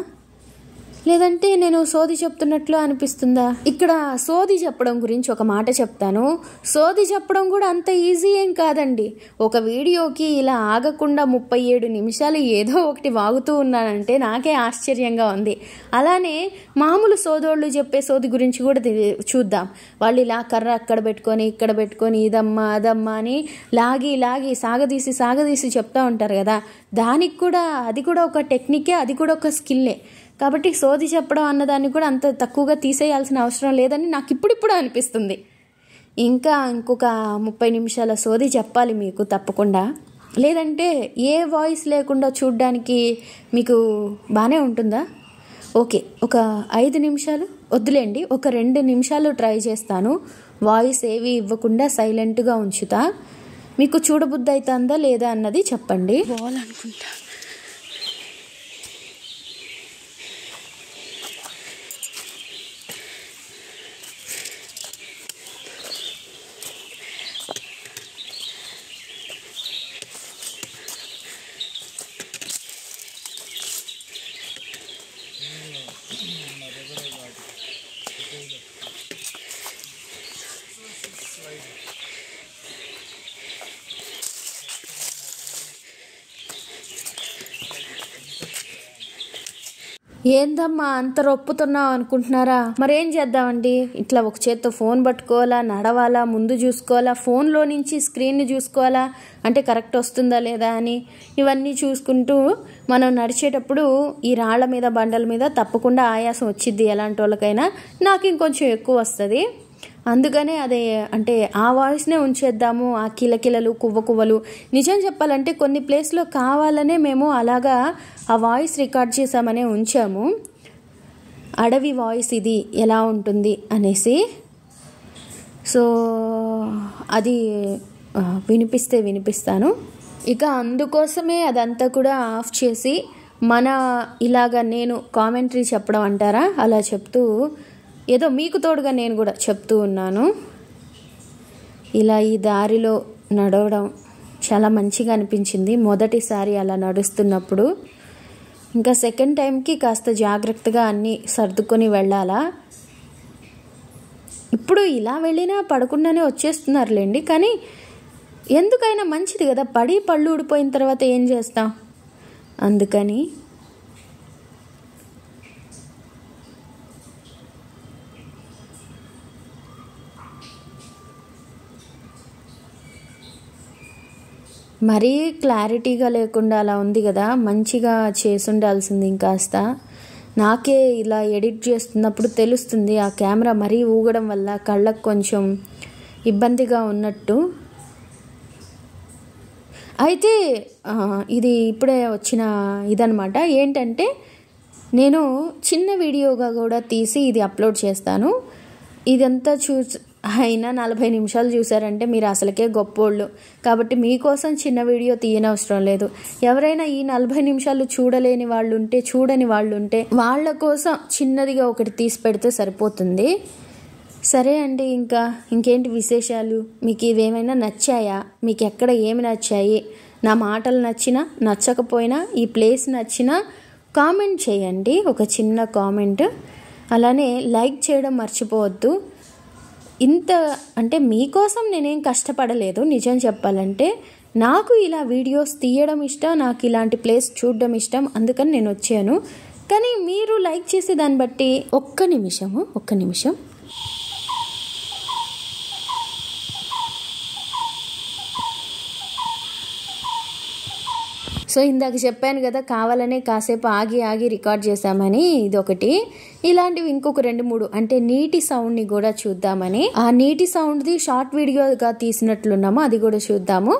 లేదంటే నేను సోది చెప్తున్నట్లు అనిపిస్తుందా? ఇక్కడ సోది చెప్పడం గురించి ఒక మాట చెప్తాను. సోది చెప్పడం కూడా అంత ఈజీ ఏం కాదండి. ఒక వీడియోకి ఇలా ఆగకుండా 37 నిమిషాలు ఏదో ఒకటి వాగుతూ ఉన్నానంటే నాకే ఆశ్చర్యంగా ఉంది. అలానే మామూలు సోదోళ్ళు చెప్పే సోది గురించి కూడా చూద్దాం. వాళ్ళు ఇలా కర్ర అక్కడ పెట్టుకొని ఇక్కడ పెట్టుకొని ఇదమ్మా అదమ్మా అని లాగి సాగదీసి చెప్తూ ఉంటారు కదా, దానికి కూడా అది కూడా ఒక టెక్నికే, అది కూడా ఒక స్కిల్లే. కాబట్టి సోది చెప్పడం అన్నదాన్ని కూడా అంత తక్కువగా తీసేయాల్సిన అవసరం లేదని నాకు ఇప్పుడిప్పుడు అనిపిస్తుంది. ఇంకొక 30 నిమిషాల సోది చెప్పాలి మీకు తప్పకుండా. లేదంటే ఏ వాయిస్ లేకుండా చూడడానికి మీకు బాగానే ఉంటుందా? ఓకే, ఒక 5 నిమిషాలు వద్దులేండి, ఒక 2 నిమిషాలు ట్రై చేస్తాను. వాయిస్ ఏవి ఇవ్వకుండా సైలెంట్గా ఉంచుతా. మీకు చూడబుద్ధి అవుతుందా లేదా అన్నది చెప్పండి. పోవాలనుకుంటా. ఏందమ్మా అంత రొప్పుతున్నావు అనుకుంటున్నారా? మరేం చేద్దామండి, ఇట్లా ఒక చేత్తో ఫోన్ పట్టుకోవాలా, నడవాలా, ముందు చూసుకోవాలా, ఫోన్లో నుంచి స్క్రీన్ని చూసుకోవాలా, అంటే కరెక్ట్ వస్తుందా లేదా అని ఇవన్నీ చూసుకుంటూ మనం నడిచేటప్పుడు ఈ రాళ్ల మీద బండల మీద తప్పకుండా ఆయాసం వచ్చిద్ది ఎలాంటి వాళ్ళకైనా. నాకు ఇంకొంచెం ఎక్కువ వస్తుంది, అందుకనే అదే అంటే ఆ వాయిస్నే ఉంచేద్దాము. ఆ కిలకిలలు కువ్వలు నిజం చెప్పాలంటే కొన్ని ప్లేస్లో కావాలనే మేము అలాగా ఆ వాయిస్ రికార్డ్ చేసామనే ఉంచాము. అడవి వాయిస్ ఇది ఎలా ఉంటుంది అనేసి. సో అది వినిపిస్తాను. ఇక అందుకోసమే అదంతా కూడా ఆఫ్ చేసి మన ఇలాగా నేను కామెంటరీ చెప్పడం అంటారా అలా చెప్తూ ఏదో మీకు తోడుగా నేను కూడా చెప్తూ ఉన్నాను. ఇలా ఈ దారిలో నడవడం చాలా మంచిగా అనిపించింది మొదటిసారి అలా నడుస్తున్నప్పుడు. ఇంకా సెకండ్ టైంకి కాస్త జాగ్రత్తగా అన్నీ సర్దుకొని వెళ్ళాలా. ఇప్పుడు ఇలా వెళ్ళినా పడకుండానే వచ్చేస్తున్నారులేండి, కానీ ఎందుకైనా మంచిది కదా, పడి పళ్ళు ఊడిపోయిన తర్వాత ఏం చేస్తాం, అందుకని. మరీ క్లారిటీగా లేకుండా అలా ఉంది కదా, మంచిగా చేసి ఉండాల్సింది ఇంకాస్త. నాకే ఇలా ఎడిట్ చేస్తున్నప్పుడు తెలుస్తుంది ఆ కెమెరా మరీ ఊగడం వల్ల కళ్ళకు కొంచెం ఇబ్బందిగా ఉన్నట్టు. అయితే ఇది ఇప్పుడే వచ్చిన ఇదనమాట. ఏంటంటే నేను చిన్న వీడియోగా కూడా తీసి ఇది అప్లోడ్ చేస్తాను. ఇదంతా అయినా 40 నిమిషాలు చూసారంటే మీరు అసలుకే గొప్పోళ్ళు. కాబట్టి మీకోసం చిన్న వీడియో తీయనవసరం లేదు. ఎవరైనా ఈ 40 నిమిషాలు చూడలేని వాళ్ళు ఉంటే, చూడని వాళ్ళు ఉంటే వాళ్ళ కోసం చిన్నదిగా ఒకటి తీసి పెడితే సరిపోతుంది. సరే అండి, ఇంకేంటి విశేషాలు? మీకు ఇవేమైనా నచ్చాయా? మీకు ఎక్కడ ఏమి నచ్చాయి? నా మాటలు నచ్చినా నచ్చకపోయినా ఈ ప్లేస్ నచ్చినా కామెంట్ చేయండి, ఒక చిన్న కామెంట్. అలానే లైక్ చేయడం మర్చిపోవద్దు. ఇంత అంటే మీకోసం నేనేం కష్టపడలేదు నిజం చెప్పాలంటే. నాకు ఇలా వీడియోస్ తీయడం ఇష్టం, నాకు ఇలాంటి ప్లేస్ చూడడం ఇష్టం, అందుకని నేను వచ్చాను. కానీ మీరు లైక్ చేసే దాన్ని బట్టి ఒక్క నిమిషం సో ఇందాక చెప్పాను కదా కావాలనే కాసేపు ఆగి రికార్డ్ చేశామని. ఇదొకటి. ఇలాంటివి ఇంకొక 2-3 అంటే నీటి సౌండ్ని కూడా చూద్దామని. ఆ నీటి సౌండ్ది షార్ట్ వీడియోగా తీసినట్లున్నాము, అది కూడా చూద్దాము.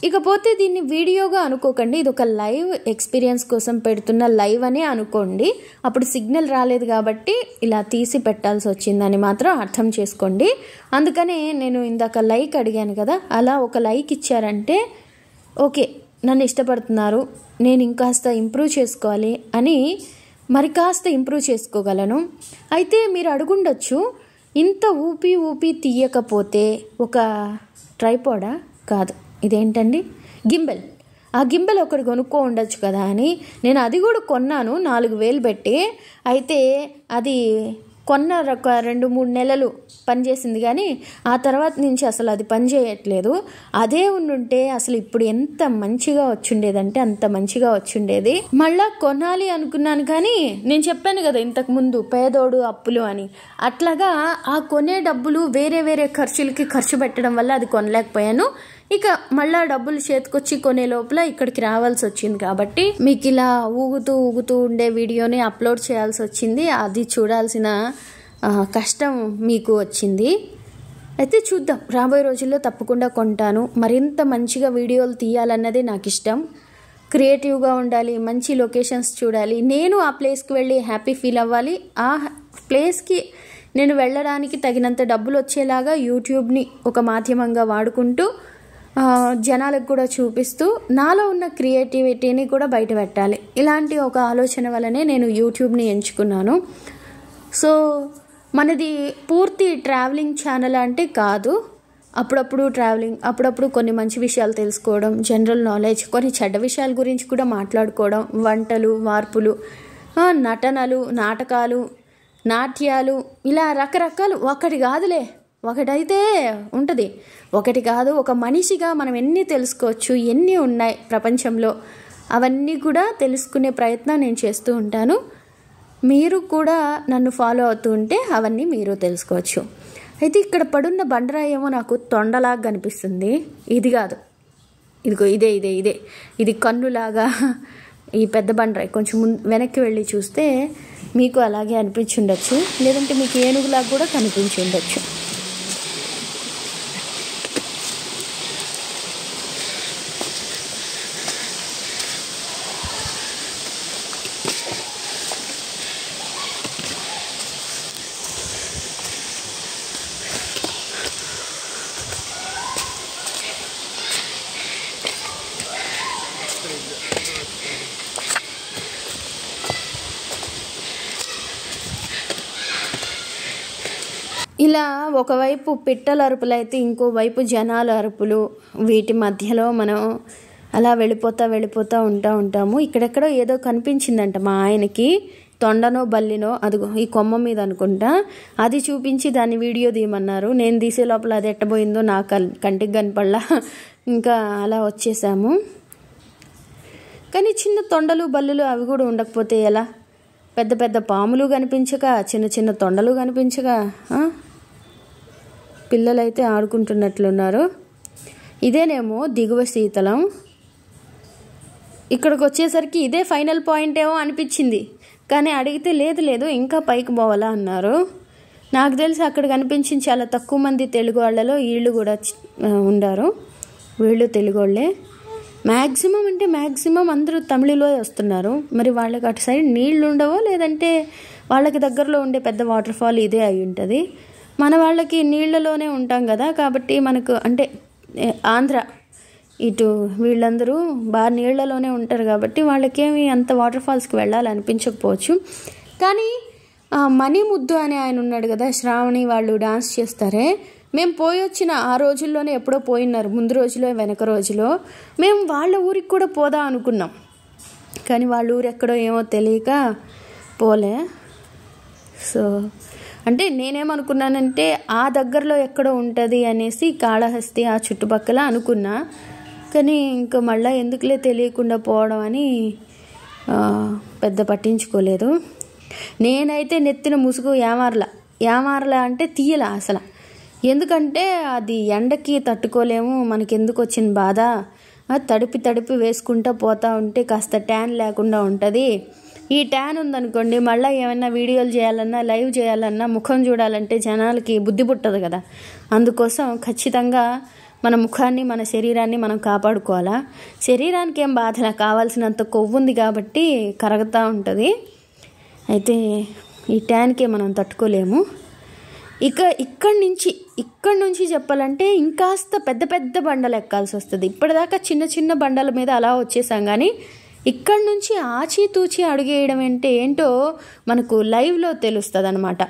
ఇకపోతే దీన్ని వీడియోగా అనుకోకండి, ఇది ఒక లైవ్ ఎక్స్పీరియన్స్ కోసం పెడుతున్న లైవ్ అనే అనుకోండి. అప్పుడు సిగ్నల్ రాలేదు కాబట్టి ఇలా తీసి పెట్టాల్సి వచ్చిందని మాత్రం అర్థం చేసుకోండి. అందుకనే నేను ఇందాక లైక్ అడిగాను కదా, అలా ఒక లైక్ ఇచ్చారంటే ఓకే నన్ను ఇష్టపడుతున్నారు, నేను ఇంకాస్త ఇంప్రూవ్ చేసుకోవాలి అని మరి కాస్త ఇంప్రూవ్ చేసుకోగలను. అయితే మీరు అడుగుండొచ్చు, ఇంత ఊపి తీయకపోతే ఒక ట్రైపాడా? కాదు, ఇదేంటండి గింబెల్. ఆ గింబెల్ ఒకటి కొనుక్కో ఉండొచ్చు కదా అని నేను అది కూడా కొన్నాను 4000 పెట్టి. అయితే అది కొన్న 2-3 నెలలు పనిచేసింది, కానీ ఆ తర్వాత నుంచి అసలు అది పని చేయట్లేదు. అదే ఉండుంటే అసలు ఇప్పుడు ఎంత మంచిగా వచ్చుండేదంటే అంత మంచిగా వచ్చుండేది. మళ్ళా కొనాలి అనుకున్నాను, కానీ నేను చెప్పాను కదా ఇంతకు ముందు పేదోడు అప్పులు అని, అట్లాగా ఆ కొనే డబ్బులు వేరే ఖర్చులకి ఖర్చు పెట్టడం వల్ల అది కొనలేకపోయాను. ఇక మళ్ళా డబ్బులు చేతికొచ్చి కొనే లోపల ఇక్కడికి రావాల్సి వచ్చింది. కాబట్టి మీకు ఇలా ఊగుతూ ఉండే వీడియోని అప్లోడ్ చేయాల్సి వచ్చింది. అది చూడాల్సిన కష్టం మీకు వచ్చింది. అయితే చూద్దాం, రాబోయే రోజుల్లో తప్పకుండా కొంటాను. మరింత మంచిగా వీడియోలు తీయాలన్నదే నాకు ఇష్టం. క్రియేటివ్గా ఉండాలి, మంచి లొకేషన్స్ చూడాలి, నేను ఆ ప్లేస్కి వెళ్ళి హ్యాపీ ఫీల్ అవ్వాలి. ఆ ప్లేస్కి నేను వెళ్ళడానికి తగినంత డబ్బులు వచ్చేలాగా యూట్యూబ్ని ఒక మాధ్యమంగా వాడుకుంటూ జనాలకు కూడా చూపిస్తూ నాలో ఉన్న క్రియేటివిటీని కూడా బయట పెట్టాలి. ఇలాంటి ఒక ఆలోచన వల్లనే నేను యూట్యూబ్ని ఎంచుకున్నాను. సో మనది పూర్తి ట్రావెలింగ్ ఛానల్ అంటే కాదు, అప్పుడప్పుడు ట్రావెలింగ్, అప్పుడప్పుడు కొన్ని మంచి విషయాలు తెలుసుకోవడం, జనరల్ నాలెడ్జ్, కొన్ని చెడ్డ విషయాల గురించి కూడా మాట్లాడుకోవడం, వంటలు, వార్పులు, నటనలు, నాటకాలు, నాట్యాలు, ఇలా రకరకాలు. ఒకటి కాదులే, ఒకటైతే ఉంటుంది, ఒకటి కాదు. ఒక మనిషిగా మనం ఎన్ని తెలుసుకోవచ్చు, ఎన్ని ఉన్నాయి ప్రపంచంలో, అవన్నీ కూడా తెలుసుకునే ప్రయత్నం నేను చేస్తూ ఉంటాను. మీరు కూడా నన్ను ఫాలో అవుతూ ఉంటే అవన్నీ మీరు తెలుసుకోవచ్చు. అయితే ఇక్కడ పడున్న బండరాయి ఏమో నాకు తొండలాగా కనిపిస్తుంది. ఇది కాదు, ఇదిగో ఇదే ఇదే ఇదే ఇది కన్నులాగా ఈ పెద్ద బండరాయి. కొంచెం వెనక్కి వెళ్ళి చూస్తే మీకు అలాగే అనిపించి ఉండొచ్చు, లేదంటే మీకు ఏనుగులాగా కూడా కనిపించి ఉండొచ్చు. ఇలా ఒకవైపు పిట్టల అరుపులు అయితే ఇంకోవైపు జనాల అరుపులు, వీటి మధ్యలో మనం అలా వెళ్ళిపోతూ ఉంటాము. ఇక్కడెక్కడో ఏదో కనిపించిందంట మా ఆయనకి, తొండనో బల్లినో, అదిగో ఈ కొమ్మ మీద అనుకుంటా. అది చూపించి దాన్ని వీడియో తీయమన్నారు. నేను తీసే లోపల అది ఎట్టబోయిందో నాకు కంటికి కనపడలా. ఇంకా అలా వచ్చేసాము. కానీ చిన్న తొండలు బల్లులు అవి కూడా ఉండకపోతే ఎలా? పెద్ద పెద్ద పాములు కనిపించక, చిన్న చిన్న తొండలు కనిపించక, పిల్లలైతే ఆడుకుంటున్నట్లున్నారు. ఇదేనేమో దిగువ శీతలం. ఇక్కడికి వచ్చేసరికి ఇదే ఫైనల్ పాయింట్ ఏమో అనిపించింది. కానీ అడిగితే లేదు ఇంకా పైకి పోవాలా అన్నారు. నాకు తెలిసి అక్కడ కనిపించిన చాలా తక్కువ మంది తెలుగు వాళ్ళలో వీళ్ళు కూడా ఉండారు. వీళ్ళు తెలుగు వాళ్ళే. మ్యాక్సిమం అందరూ తమిళలో వస్తున్నారు. మరి వాళ్ళకి అటు సైడ్ నీళ్లు ఉండవో, లేదంటే వాళ్ళకి దగ్గరలో ఉండే పెద్ద వాటర్ ఫాల్ ఇదే అయి ఉంటుంది. మన వాళ్ళకి నీళ్లలోనే ఉంటాం కదా, కాబట్టి మనకు అంటే ఆంధ్ర ఇటు వీళ్ళందరూ బాగా నీళ్లలోనే ఉంటారు కాబట్టి వాళ్ళకేమి అంత వాటర్ ఫాల్స్కి వెళ్ళాలనిపించకపోవచ్చు. కానీ మణి ముద్దు అని ఆయన ఉన్నాడు కదా, శ్రావణి వాళ్ళు డాన్స్ చేస్తారే, మేము పోయి వచ్చిన ఆ రోజుల్లోనే ఎప్పుడో పోయినారు, ముందు రోజులో వెనక రోజులో. మేము వాళ్ళ ఊరికి కూడా పోదాం అనుకున్నాం, కానీ వాళ్ళ ఊరు ఎక్కడో ఏమో తెలియక పోలే. సో అంటే నేనేమనుకున్నానంటే ఆ దగ్గరలో ఎక్కడో ఉంటుంది అనేసి కాళహస్తి ఆ చుట్టుపక్కల అనుకున్నా. కానీ ఇంకా మళ్ళీ ఎందుకులే తెలియకుండా పోవడం అని పెద్ద పట్టించుకోలేదు. నేనైతే నెత్తిన ముసుగు ఏమారలా అంటే తీయలా అసలు. ఎందుకంటే అది ఎండకి తట్టుకోలేము, మనకెందుకు వచ్చిన బాధ. తడిపి వేసుకుంటూ పోతూ ఉంటే కాస్త ట్యాన్ లేకుండా ఉంటుంది. ఈ ట్యాన్ ఉందనుకోండి, మళ్ళీ ఏమైనా వీడియోలు చేయాలన్నా, లైవ్ చేయాలన్నా, ముఖం చూడాలంటే జనాలకి బుద్ధి పుట్టదు కదా. అందుకోసం ఖచ్చితంగా మన ముఖాన్ని, మన శరీరాన్ని మనం కాపాడుకోవాలా. శరీరానికి ఏం బాధలా, కావాల్సినంత కొవ్వు ఉంది కాబట్టి కరుగుతూ ఉంటుంది. అయితే ఈ ట్యాన్కే మనం తట్టుకోలేము. ఇక్కడి నుంచి చెప్పాలంటే ఇంకాస్త పెద్ద బండలు ఎక్కాల్సి వస్తుంది. ఇప్పటిదాకా చిన్న బండల మీద అలా వచ్చేసాం, కానీ ఇక్కడి నుంచి ఆచితూచి అడుగేయడం అంటే ఏంటో మనకు లైవ్లో తెలుస్తుంది అన్నమాట.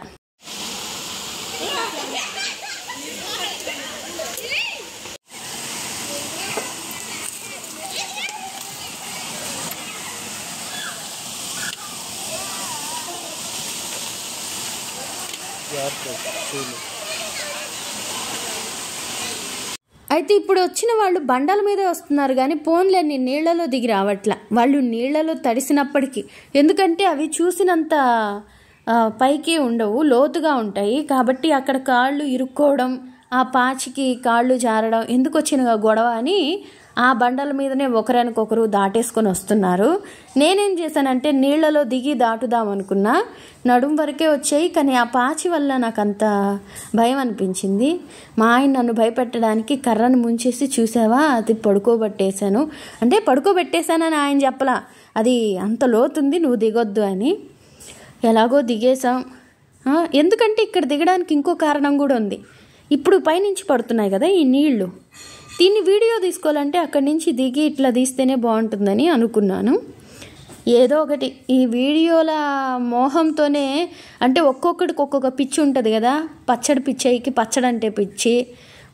అయితే ఇప్పుడు వచ్చిన వాళ్ళు బండల మీదే వస్తున్నారు, కానీ పోన్లేని నీళ్లలో దిగి రావట్లా. వాళ్ళు నీళ్లలో తడిసినప్పటికీ, ఎందుకంటే అవి చూసినంత పైకి ఉండవు, లోతుగా ఉంటాయి కాబట్టి అక్కడ కాళ్ళు ఇరుక్కోవడం, ఆ పాచికి కాళ్ళు జారడం ఎందుకు వచ్చిన గొడవ అని ఆ బండల మీదనే ఒకరికొకరు దాటేసుకొని వస్తున్నారు. నేనేం చేశానంటే నీళ్లలో దిగి దాటుదాం అనుకున్నా, నడుం వరకే వచ్చాయి. కానీ ఆ పాచి వల్ల నాకు అంత భయం అనిపించింది. మా ఆయన నన్ను భయపెట్టడానికి కర్రను ముంచేసి, చూసావా అది పడుకోబెట్టేశాను అంటే, పడుకోబెట్టేశానని ఆయన చెప్పలా, అది అంత లోతుంది నువ్వు దిగొద్దు అని. ఎలాగో దిగేశాం. ఎందుకంటే ఇక్కడ దిగడానికి ఇంకో కారణం కూడా ఉంది. ఇప్పుడు పైనుంచి పడుతున్నాయి కదా ఈ నీళ్లు, దీన్ని వీడియో తీసుకోవాలంటే అక్కడి నుంచి దిగి ఇట్లా తీస్తేనే బాగుంటుందని అనుకున్నాను. ఏదో ఒకటి ఈ వీడియోల మోహంతోనే, అంటే ఒక్కొక్కడికి ఒక్కొక్క పిచ్చి ఉంటుంది కదా. పచ్చడి పిచ్చయికి పచ్చడి అంటే పిచ్చి,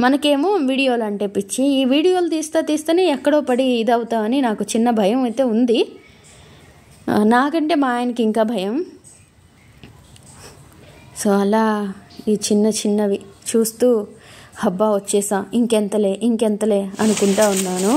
మనకేమో వీడియోలు అంటే పిచ్చి. ఈ వీడియోలు తీస్తేనే ఎక్కడో పడి ఇదవుతామని నాకు చిన్న భయం అయితే ఉంది. నాకంటే మా ఆయనకి ఇంకా భయం. సో అలా ఈ చిన్నవి చూస్తూ హబ్బా వచ్చేసా, ఇంకెంతలే అనుకుంటా ఉన్నాను.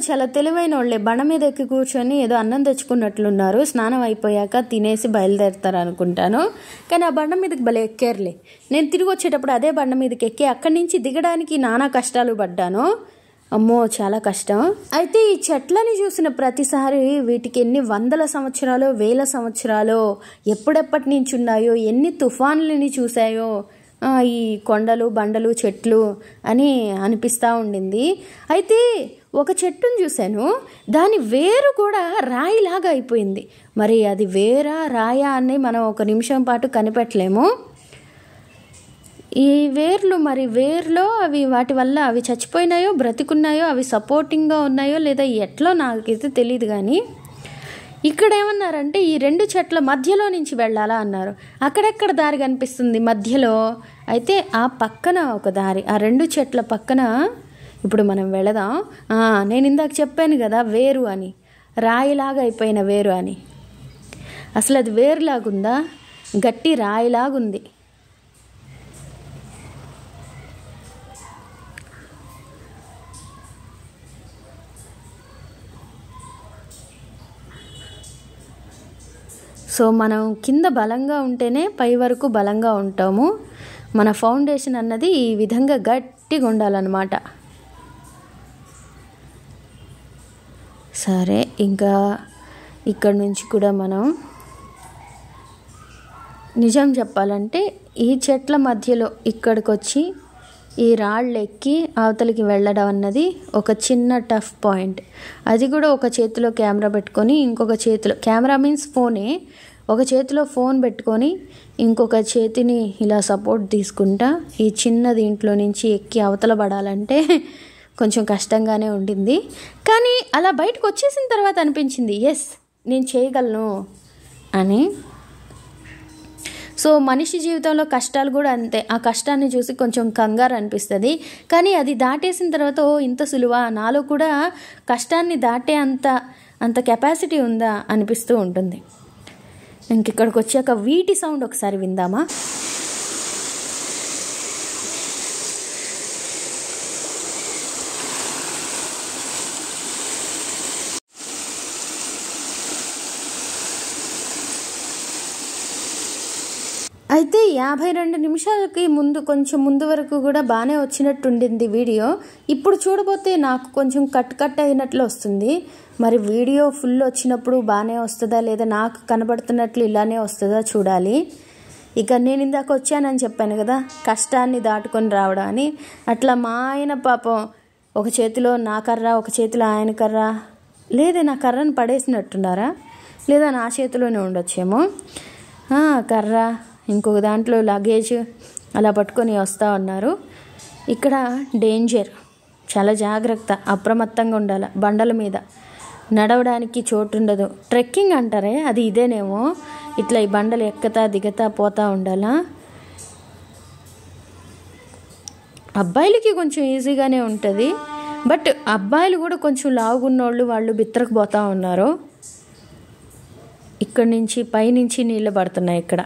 చాలా తెలివైన వాళ్ళే, బండ మీద ఎక్కి కూర్చొని ఏదో అన్నం తెచ్చుకున్నట్లున్నారు. స్నానం అయిపోయాక తినేసి బయలుదేరుతారు అనుకుంటాను. కానీ ఆ బండ మీదకి భలే ఎక్కారులే. నేను తిరిగి వచ్చేటప్పుడు అదే బండ మీదకి ఎక్కి అక్కడి నుంచి దిగడానికి నానా కష్టాలు పడ్డాను. అమ్మో చాలా కష్టం. అయితే ఈ చెట్లని చూసిన ప్రతిసారి వీటికి ఎన్ని వందల సంవత్సరాలు, వేల సంవత్సరాలు, ఎప్పుడెప్పటి నుంచి ఉన్నాయో, ఎన్ని తుఫాన్లని చూసాయో ఈ కొండలు, బండలు, చెట్లు అని అనిపిస్తూ ఉండింది. అయితే ఒక చెట్టును చూశాను, దాని వేరు కూడా రాయిలాగా అయిపోయింది. మరి అది వేరా రాయా అని మనం ఒక నిమిషం పాటు కనిపెట్టలేము. ఈ వేర్లు, మరి వేర్లో అవి వాటి వల్ల అవి చచ్చిపోయినాయో బ్రతికున్నాయో, అవి సపోర్టింగ్గా ఉన్నాయో లేదా ఎట్లా నాకైతే తెలియదు. కానీ ఇక్కడ ఏమన్నారంటే ఈ 2 చెట్ల మధ్యలో నుంచి వెళ్ళాలా అన్నారు. అక్కడెక్కడ దారి కనిపిస్తుంది మధ్యలో? అయితే ఆ పక్కన ఒక దారి, ఆ 2 చెట్ల పక్కన ఇప్పుడు మనం వెళదాం. నేను ఇందాక చెప్పాను కదా వేరు అని, రాయిలాగా అయిపోయిన వేరు అని. అసలు అది వేరులాగుందా? గట్టి రాయిలాగుంది. సో మనం కింద బలంగా ఉంటేనే పై వరకు బలంగా ఉంటాము. మన ఫౌండేషన్ అన్నది ఈ విధంగా గట్టిగా ఉండాలన్నమాట. సరే, ఇంకా ఇక్కడ నుంచి కూడా మనం నిజం చెప్పాలంటే ఈ చెట్ల మధ్యలో ఇక్కడికి వచ్చి ఈ రాళ్ళు ఎక్కి అవతలికి వెళ్ళడం అన్నది ఒక చిన్న టఫ్ పాయింట్. అది కూడా ఒక చేతిలో కెమెరా పెట్టుకొని, ఇంకొక చేతిలో కెమెరా మీన్స్ ఫోనే, ఒక చేతిలో ఫోన్ పెట్టుకొని ఇంకొక చేతిని ఇలా సపోర్ట్ తీసుకుంటా ఈ చిన్న దీంట్లో నుంచి ఎక్కి అవతల పడాలంటే కొంచెం కష్టంగానే ఉండింది. కానీ అలా బయటకు వచ్చేసిన తర్వాత అనిపించింది ఎస్ నేను చేయగలను అని. సో మనిషి జీవితంలో కష్టాలు కూడా అంతే. ఆ కష్టాన్ని చూసి కొంచెం కంగారు అనిపిస్తుంది. కానీ అది దాటేసిన తర్వాత ఇంత సులువా, నాలో కూడా కష్టాన్ని దాటే అంత కెపాసిటీ ఉందా అనిపిస్తూ ఉంటుంది. ఇంకిక్కడికి వచ్చాక వీటి సౌండ్ ఒకసారి విందామా? అయితే 52 నిమిషాలకి కొంచెం ముందు వరకు కూడా బాగానే వచ్చినట్టుండింది వీడియో. ఇప్పుడు చూడబోతే నాకు కొంచెం కట్ అయినట్లు వస్తుంది. మరి వీడియో ఫుల్ వచ్చినప్పుడు బాగానే వస్తుందా లేదా, నాకు కనబడుతున్నట్లు ఇలానే వస్తుందా చూడాలి. ఇక నేను ఇందాక వచ్చానని చెప్పాను కదా, కష్టాన్ని దాటుకొని రావడం అని. అట్లా మా ఆయన పాపం ఒక చేతిలో నా కర్ర, ఒక చేతిలో ఆయన కర్ర, లేదా నా కర్రను పడేసినట్టున్నారా, లేదా నా చేతిలోనే ఉండొచ్చేమో. కర్ర, ఇంకొక దాంట్లో లగేజ్ అలా పట్టుకొని వస్తూ ఉన్నారు. ఇక్కడ డేంజర్, చాలా జాగ్రత్త, అప్రమత్తంగా ఉండాలి. బండల మీద నడవడానికి చోటు ఉండదు. ట్రెక్కింగ్ అంటారే అది ఇదేనేమో. ఇట్లా ఈ బండలు ఎక్కతా దిగతా పోతూ ఉండాలా. అబ్బాయిలకి కొంచెం ఈజీగానే ఉంటుంది, బట్ అబ్బాయిలు కూడా కొంచెం లావుగున్నోళ్ళు వాళ్ళు బిత్తరకు పోతూ ఉన్నారు. ఇక్కడి నుంచి పైనుంచి నీళ్ళు పడుతున్నాయి ఇక్కడ.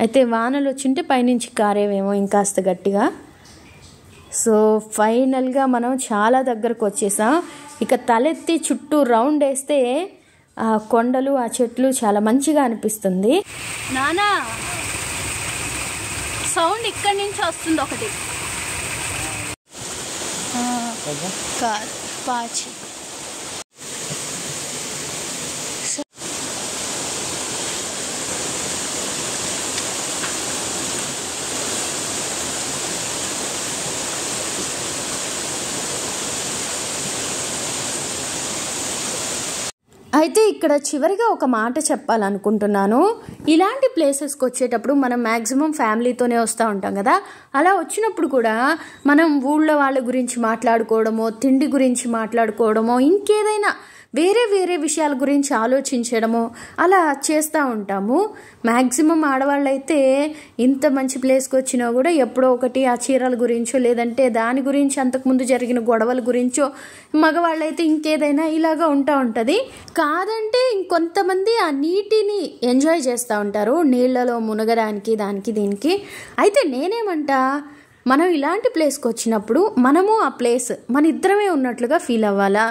అయితే వానలు వచ్చింటే పైనుంచి కారేవేమో ఇంకాస్త గట్టిగా. సో ఫైనల్గా మనం చాలా దగ్గరకు వచ్చేసాం. ఇక తలెత్తి చుట్టూ రౌండ్ వేస్తే ఆ కొండలు, ఆ చెట్లు చాలా మంచిగా అనిపిస్తుంది. నానా సౌండ్ ఇక్కడి నుంచి వస్తుంది ఒకటి, పాచి. అయితే ఇక్కడ చివరిగా ఒక మాట చెప్పాలనుకుంటున్నాను. ఇలాంటి ప్లేసెస్కి వచ్చేటప్పుడు మనం మ్యాక్సిమం ఫ్యామిలీతోనే వస్తూ ఉంటాం కదా. అలా వచ్చినప్పుడు కూడా మనం ఊళ్ళో వాళ్ళ గురించి మాట్లాడుకోవడమో, తిండి గురించి మాట్లాడుకోవడమో, ఇంకేదైనా వేరే వేరే విషయాల గురించి ఆలోచించడమో అలా చేస్తూ ఉంటాము. మ్యాక్సిమం ఆడవాళ్ళైతే ఇంత మంచి ప్లేస్కి వచ్చినా కూడా ఎప్పుడో ఒకటి ఆ చీరల గురించో, లేదంటే దాని గురించి అంతకుముందు జరిగిన గొడవల గురించో, మగవాళ్ళైతే ఇంకేదైనా ఇలాగా ఉంటుంది. కాదంటే ఇంకొంతమంది ఆ నీటిని ఎంజాయ్ చేస్తూ ఉంటారు, నీళ్ళలో మునగడానికి, దానికి దీనికి. అయితే నేనేమంటా, మనం ఇలాంటి ప్లేస్కి వచ్చినప్పుడు మనము ఆ ప్లేస్ మన ఇద్దరమే ఉన్నట్లుగా ఫీల్ అవ్వాలా.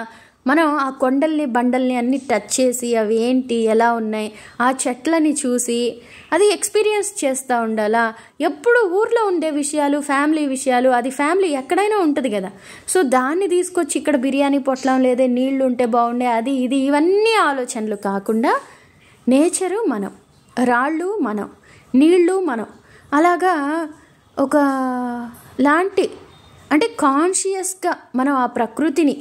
మనం ఆ కొండల్ని బండల్ని అన్నీ టచ్ చేసి అవి ఏంటి ఎలా ఉన్నాయి ఆ చెట్లని చూసి అది ఎక్స్పీరియన్స్ చేస్తూ ఉండాలా. ఎప్పుడు ఊర్లో ఉండే విషయాలు ఫ్యామిలీ విషయాలు అది ఫ్యామిలీ ఎక్కడైనా ఉంటుంది కదా. సో దాన్ని తీసుకొచ్చి ఇక్కడ బిర్యానీ పొట్లం లేదే నీళ్లు ఉంటే బాగుండే అది ఇది ఇవన్నీ ఆలోచనలు కాకుండా నేచరు మనం, రాళ్ళు మనం, నీళ్ళు మనం, అలాగా ఒక లాంటి అంటే కాన్షియస్గా మనం ఆ ప్రకృతిని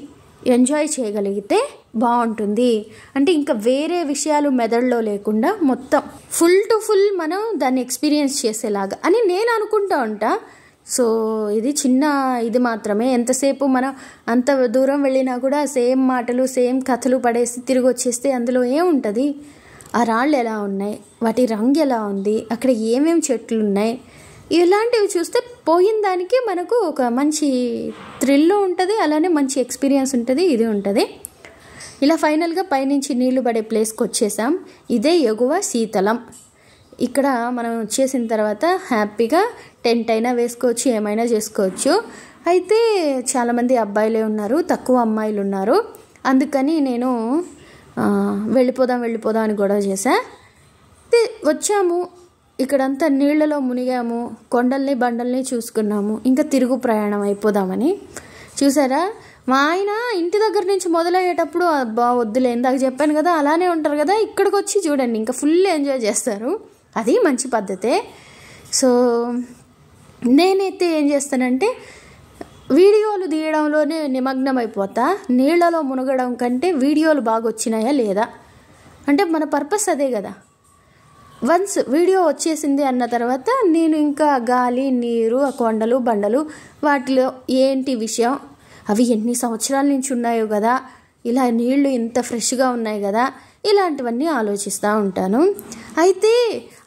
ఎంజాయ్ చేయగలిగితే బాగుంటుంది. అంటే ఇంకా వేరే విషయాలు మెదడులో లేకుండా మొత్తం ఫుల్ టు ఫుల్ మనం దాన్ని ఎక్స్పీరియన్స్ చేసేలాగా అని నేను అనుకుంటా ఉంటా. సో ఇది చిన్న ఇది మాత్రమే. ఎంతసేపు మనం అంత దూరం వెళ్ళినా కూడా సేమ్ మాటలు సేమ్ కథలు పడేసి తిరిగి వచ్చేస్తే అందులో ఏముంటుంది? ఆ రాళ్ళు ఎలా ఉన్నాయి, వాటి రంగు ఎలా ఉంది, అక్కడ ఏమేమి చెట్లు ఉన్నాయి, ఇలాంటివి చూస్తే పోయిన దానికి మనకు ఒక మంచి థ్రిల్ ఉంటుంది, అలానే మంచి ఎక్స్పీరియన్స్ ఉంటుంది, ఇది ఉంటుంది. ఇలా ఫైనల్గా పైనుంచి నీళ్లు పడే ప్లేస్కి వచ్చేసాం. ఇదే ఎగువ శీతలం. ఇక్కడ మనం వచ్చేసిన తర్వాత హ్యాపీగా టెంట్ అయినా వేసుకోవచ్చు, ఏమైనా చేసుకోవచ్చు. అయితే చాలామంది అబ్బాయిలే ఉన్నారు, తక్కువ అమ్మాయిలు ఉన్నారు. అందుకని నేను వెళ్ళిపోదాం అని గొడవ చేశా. వచ్చాము, ఇక్కడంతా నీళ్లలో మునిగాము, కొండల్ని బండల్ని చూసుకున్నాము, ఇంకా తిరుగు ప్రయాణం అయిపోదామని. చూసారా, మా ఆయన ఇంటి దగ్గర నుంచి మొదలయ్యేటప్పుడు వద్దులే ఇందాక చెప్పాను కదా అలానే ఉంటారు కదా, ఇక్కడికి వచ్చి చూడండి ఇంకా ఫుల్ ఎంజాయ్ చేస్తారు. అది మంచి పద్ధతే. సో నేనైతే ఏం చేస్తానంటే వీడియోలు తీయడంలోనే నిమగ్నం అయిపోతా. నీళ్లలో మునగడం కంటే వీడియోలు బాగా వచ్చినాయా లేదా అంటే మన పర్పస్ అదే కదా. వన్స్ వీడియో వచ్చేసింది అన్న తర్వాత నేను ఇంకా గాలి నీరు ఆ కొండలు బండలు వాటిలో ఏంటి విషయం, అవి ఎన్ని సంవత్సరాల నుంచి ఉన్నాయో కదా, ఇలా నీళ్లు ఇంత ఫ్రెష్గా ఉన్నాయి కదా, ఇలాంటివన్నీ ఆలోచిస్తూ ఉంటాను. అయితే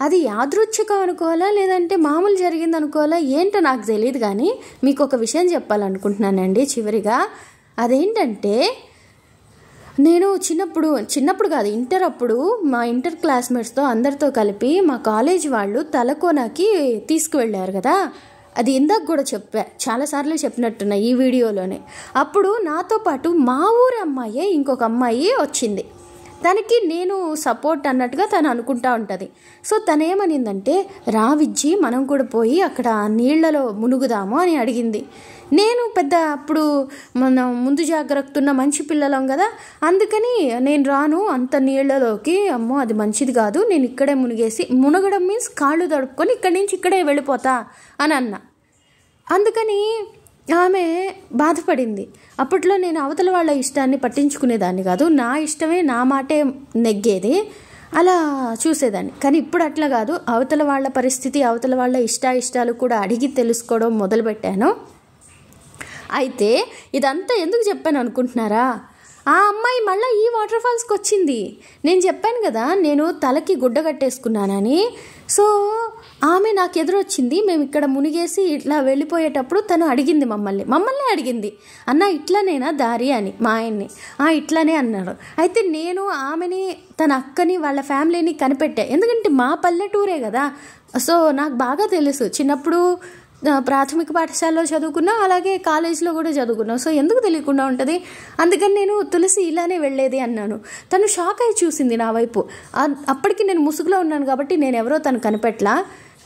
అది యాదృచ్ఛికం అనుకోవాలా లేదంటే మామూలు జరిగింది అనుకోవాలా ఏంటో నాకు తెలియదు. కానీ మీకు ఒక విషయం చెప్పాలనుకుంటున్నానండి చివరిగా. అదేంటంటే నేను చిన్నప్పుడు కాదు ఇంటర్ అప్పుడు మా ఇంటర్ క్లాస్మేట్స్తో అందరితో కలిపి మా కాలేజ్ వాళ్ళు తలకోనకి తీసుకువెళ్ళారు కదా. అది ఇందాక కూడా చాలాసార్లు చెప్పినట్టున్నా ఈ వీడియోలోనే. అప్పుడు నాతో పాటు మా ఊరి అమ్మాయే ఇంకొక అమ్మాయి వచ్చింది. తనకి నేను సపోర్ట్ అన్నట్టుగా తను అనుకుంటా ఉంటుంది. సో తను ఏమనిందంటే రా విజ్జి మనం కూడా పోయి అక్కడ నీళ్లలో మునుగుదాము అని అడిగింది. నేను పెద్ద అప్పుడు మనం ముందు జాగ్రత్త మంచి పిల్లలం కదా, అందుకని నేను రాను అంత నీళ్లలోకి, అమ్మో అది మంచిది కాదు, నేను ఇక్కడే మునగడం మీన్స్ కాళ్ళు తడుపుకొని ఇక్కడి నుంచి ఇక్కడే వెళ్ళిపోతా అని అన్నా. అందుకని ఆమె బాధపడింది. అప్పట్లో నేను అవతల వాళ్ళ ఇష్టాన్ని పట్టించుకునేదాన్ని కాదు, నా ఇష్టమే నా మాటే నెగ్గేది, అలా చూసేదాన్ని. కానీ ఇప్పుడు అట్లా కాదు, అవతల వాళ్ళ పరిస్థితి అవతల వాళ్ళ ఇష్టాలు కూడా అడిగి తెలుసుకోవడం మొదలుపెట్టాను. అయితే ఇదంతా ఎందుకు చెప్పాను అనుకుంటున్నారా? ఆ అమ్మాయి మళ్ళీ ఈ వాటర్ ఫాల్స్కి వచ్చింది. నేను చెప్పాను కదా నేను తలకి గుడ్డ కట్టేసుకున్నానని. సో ఆమె నాకు ఎదురొచ్చింది. మేము ఇక్కడ మునిగేసి ఇట్లా వెళ్ళిపోయేటప్పుడు తను అడిగింది మమ్మల్ని అడిగింది, అన్న ఇట్లానేనా దారి అని. మా ఆయన్ని ఇట్లానే అన్నాడు. అయితే నేను ఆమెని తన అక్కని వాళ్ళ ఫ్యామిలీని కనిపెట్టా, ఎందుకంటే మా పల్లెటూరే కదా. సో నాకు బాగా తెలుసు, చిన్నప్పుడు ప్రాథమిక పాఠశాలలో చదువుకున్నాం, అలాగే కాలేజీలో కూడా చదువుకున్నాం. సో ఎందుకు తెలియకుండా ఉంటుంది. అందుకని నేను తులసి ఇలానే వెళ్ళేది అన్నాను. తను షాక్ అయి చూసింది నా వైపు. అప్పటికి నేను ముసుగులో ఉన్నాను కాబట్టి నేను ఎవరో తను కనిపెట్టలా.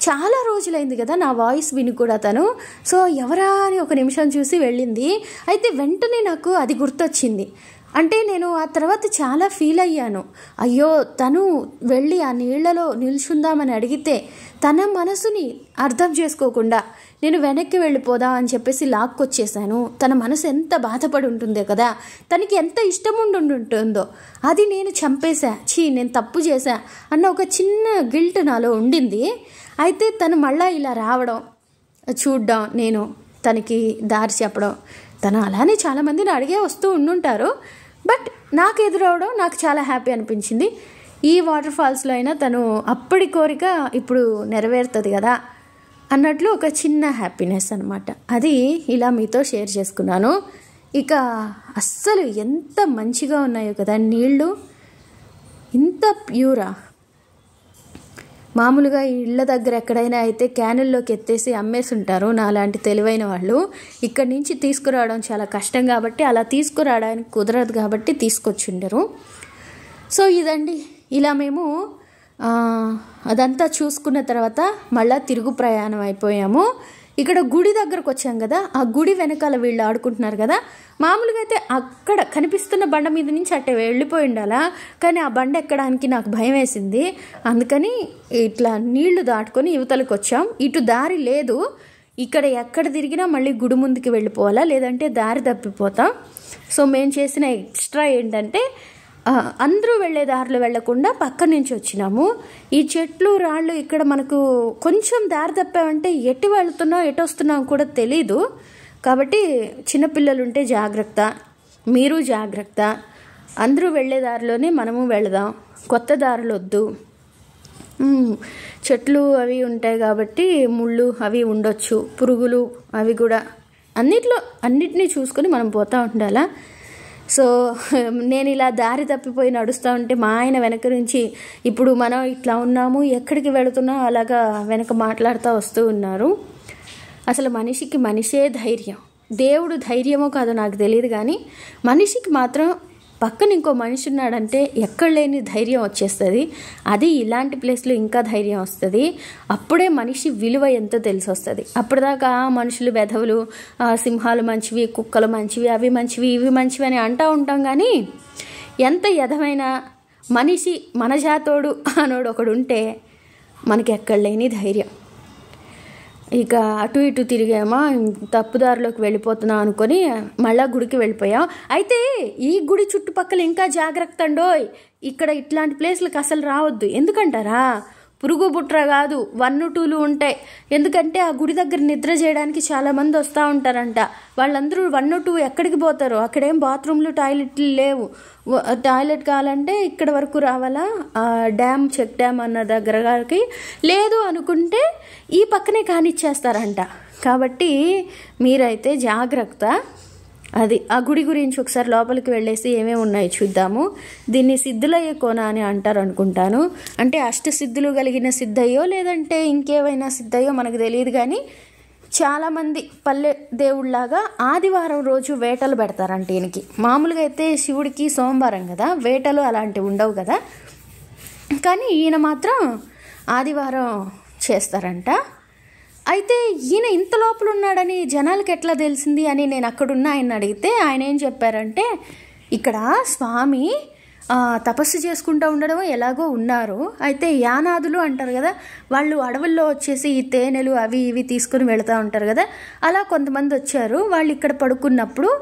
చాలా రోజులైంది కదా నా వాయిస్ విని కూడా తను. సో ఎవరా అని ఒక నిమిషం చూసి వెళ్ళింది. అయితే వెంటనే నాకు అది గుర్తొచ్చింది. అంటే నేను ఆ తర్వాత చాలా ఫీల్ అయ్యాను. అయ్యో తను వెళ్ళి ఆ నీళ్లలో నిల్చుందామని అడిగితే తన మనసుని అర్థం చేసుకోకుండా నేను వెనక్కి వెళ్ళిపోదా అని చెప్పేసి లాక్కొచ్చేసాను. తన మనసు ఎంత బాధపడి ఉంటుందో కదా, తనకి ఎంత ఇష్టం ఉంటుందో అది నేను చంపేశా, నేను తప్పు చేశా అన్న ఒక చిన్న గిల్ట్ నాలో ఉండింది. అయితే తను మళ్ళీ ఇలా రావడం చూడడం, నేను తనకి దారి చెప్పడం, తను అలానే చాలామందిని అడిగే వస్తూ ఉండుంటారు. బట్ నాకు ఎదురవడం నాకు చాలా హ్యాపీ అనిపించింది. ఈ వాటర్ ఫాల్స్లో అయినా తను అప్పటి కోరిక ఇప్పుడు నెరవేరుతుంది కదా అన్నట్లు ఒక చిన్న హ్యాపీనెస్ అనమాట. అది ఇలా మీతో షేర్ చేసుకున్నాను. ఇక అస్సలు ఎంత మంచిగా ఉన్నాయో కదా నీళ్ళు, ఇంత ప్యూరా. మామూలుగా ఇళ్ళ దగ్గర ఎక్కడైనా అయితే క్యానుల్లోకి ఎత్తేసి అమ్మేసి ఉంటారు నాలాంటి తెలివైన వాళ్ళు. ఇక్కడి నుంచి తీసుకురావడం చాలా కష్టం కాబట్టి, అలా తీసుకురావడానికి కుదరదు కాబట్టి తీసుకొచ్చిండరు. సో ఇదండి, ఇలా మేము అదంతా చూసుకున్న తర్వాత మళ్ళీ తిరుగు ప్రయాణం అయిపోయాము. ఇక్కడ గుడి దగ్గరకు వచ్చాం కదా, ఆ గుడి వెనకాల వీళ్ళు ఆడుకుంటున్నారు కదా. మామూలుగా అయితే అక్కడ కనిపిస్తున్న బండ మీద నుంచి అట్టే వెళ్ళిపోయి ఉండాలా, కానీ ఆ బండ ఎక్కడానికి నాకు భయం వేసింది. అందుకని ఇట్లా నీళ్లు దాటుకొని యువతలకు వచ్చాం. ఇటు దారి లేదు, ఇక్కడ ఎక్కడ తిరిగినా మళ్ళీ గుడి ముందుకి వెళ్ళిపోవాలా, లేదంటే దారి తప్పిపోతాం. సో మేము చేసిన ఎక్స్ట్రా ఏంటంటే అందరూ వెళ్ళే దారిలో వెళ్లకుండా పక్క నుంచి వచ్చినాము. ఈ చెట్లు రాళ్ళు ఇక్కడ మనకు కొంచెం దారి తప్పామంటే ఎటు వెళ్తున్నాం ఎటు వస్తున్నాం కూడా తెలీదు. కాబట్టి చిన్నపిల్లలు ఉంటే జాగ్రత్త, మీరు జాగ్రత్త. అందరూ వెళ్ళే దారిలోనే మనము వెళదాం, కొత్త దారులు వద్దు. చెట్లు అవి ఉంటాయి కాబట్టి ముళ్ళు అవి ఉండొచ్చు, పురుగులు అవి కూడా, అన్నిటినీ చూసుకొని మనం పోతూ ఉండాలా. సో నేను ఇలా దారి తప్పిపోయి నడుస్తూ ఉంటే మా ఆయన వెనక నుంచి ఇప్పుడు మనం ఇట్లా ఉన్నాము, ఎక్కడికి వెళుతున్నాం అలాగా వెనక మాట్లాడుతూ వస్తూ ఉన్నారు. అసలు మనిషికి మనిషే ధైర్యం. దేవుడు ధైర్యమో కాదో నాకు తెలియదు, కానీ మనిషికి మాత్రం పక్కన ఇంకో మనిషి ఉన్నాడంటే ఎక్కడ లేని ధైర్యం వచ్చేస్తుంది. అది ఇలాంటి ప్లేస్లో ఇంకా ధైర్యం వస్తుంది. అప్పుడే మనిషి విలువ ఎంతో తెలిసి వస్తుంది. అప్పటిదాకా మనుషులు వెధవులు, సింహాలు మంచివి, కుక్కలు మంచివి, అవి మంచివి, ఇవి మంచివి అని అంటూ ఉంటాం. కానీ ఎంత ఎదమైన మనిషి మన జాతోడు అనోడు ఒకడు ఉంటే మనకి ఎక్కడ లేని ధైర్యం. ఇక అటు ఇటు తిరిగామా, తప్పుదారిలోకి వెళ్ళిపోతున్నాం అనుకొని మళ్ళా గుడికి వెళ్ళిపోయాం. అయితే ఈ గుడి చుట్టుపక్కల ఇంకా జాగ్రత్త అండోయ్, ఇక్కడ ఇట్లాంటి ప్లేస్లకు అసలు రావద్దు. ఎందుకంటారా, పురుగు బుట్ర కాదు 1, 2 ఉంటాయి. ఎందుకంటే ఆ గుడి దగ్గర నిద్ర చేయడానికి చాలామంది వస్తూ ఉంటారంట. వాళ్ళందరూ 1, 2 ఎక్కడికి పోతారు, అక్కడేం బాత్రూమ్లు టాయిలెట్లు లేవు. టాయిలెట్ కావాలంటే ఇక్కడ వరకు రావాలా, డ్యామ్ చెక్ డ్యామ్ అన్న దగ్గరకి, లేదు అనుకుంటే ఈ పక్కనే కానిచ్చేస్తారంట. కాబట్టి మీరైతే జాగ్రత్త. అది ఆ గుడి గురించి ఒకసారి లోపలికి వెళ్ళేసి ఏమేమి ఉన్నాయో చూద్దాము. దీన్ని సిద్ధులయ్య కోన అని అంటారు అనుకుంటాను. అంటే అష్టసిద్ధులు కలిగిన సిద్ధయ్యో లేదంటే ఇంకేమైనా సిద్ధయ్యో మనకు తెలియదు. కానీ చాలామంది పల్లె దేవుళ్ళలాగా ఆదివారం రోజు వేటలు పెడతారంట ఈయనకి. మామూలుగా అయితే శివుడికి సోమవారం కదా, వేటలు అలాంటివి ఉండవు కదా. కానీ ఈయన మాత్రం ఆదివారం చేస్తారంట. అయితే ఈయన ఇంత లోపల ఉన్నాడని జనాలకి ఎట్లా తెలిసింది అని నేను అక్కడున్న ఆయన అడిగితే ఆయన ఏం చెప్పారంటే, ఇక్కడ స్వామి తపస్సు చేసుకుంటూ ఉండడం ఎలాగో ఉన్నారు. అయితే యానాదులు అంటారు కదా, వాళ్ళు అడవుల్లో వచ్చేసి ఈ తేనెలు అవి ఇవి తీసుకుని వెళుతూ ఉంటారు కదా, అలా కొంతమంది వచ్చారు. వాళ్ళు ఇక్కడ పడుకున్నప్పుడు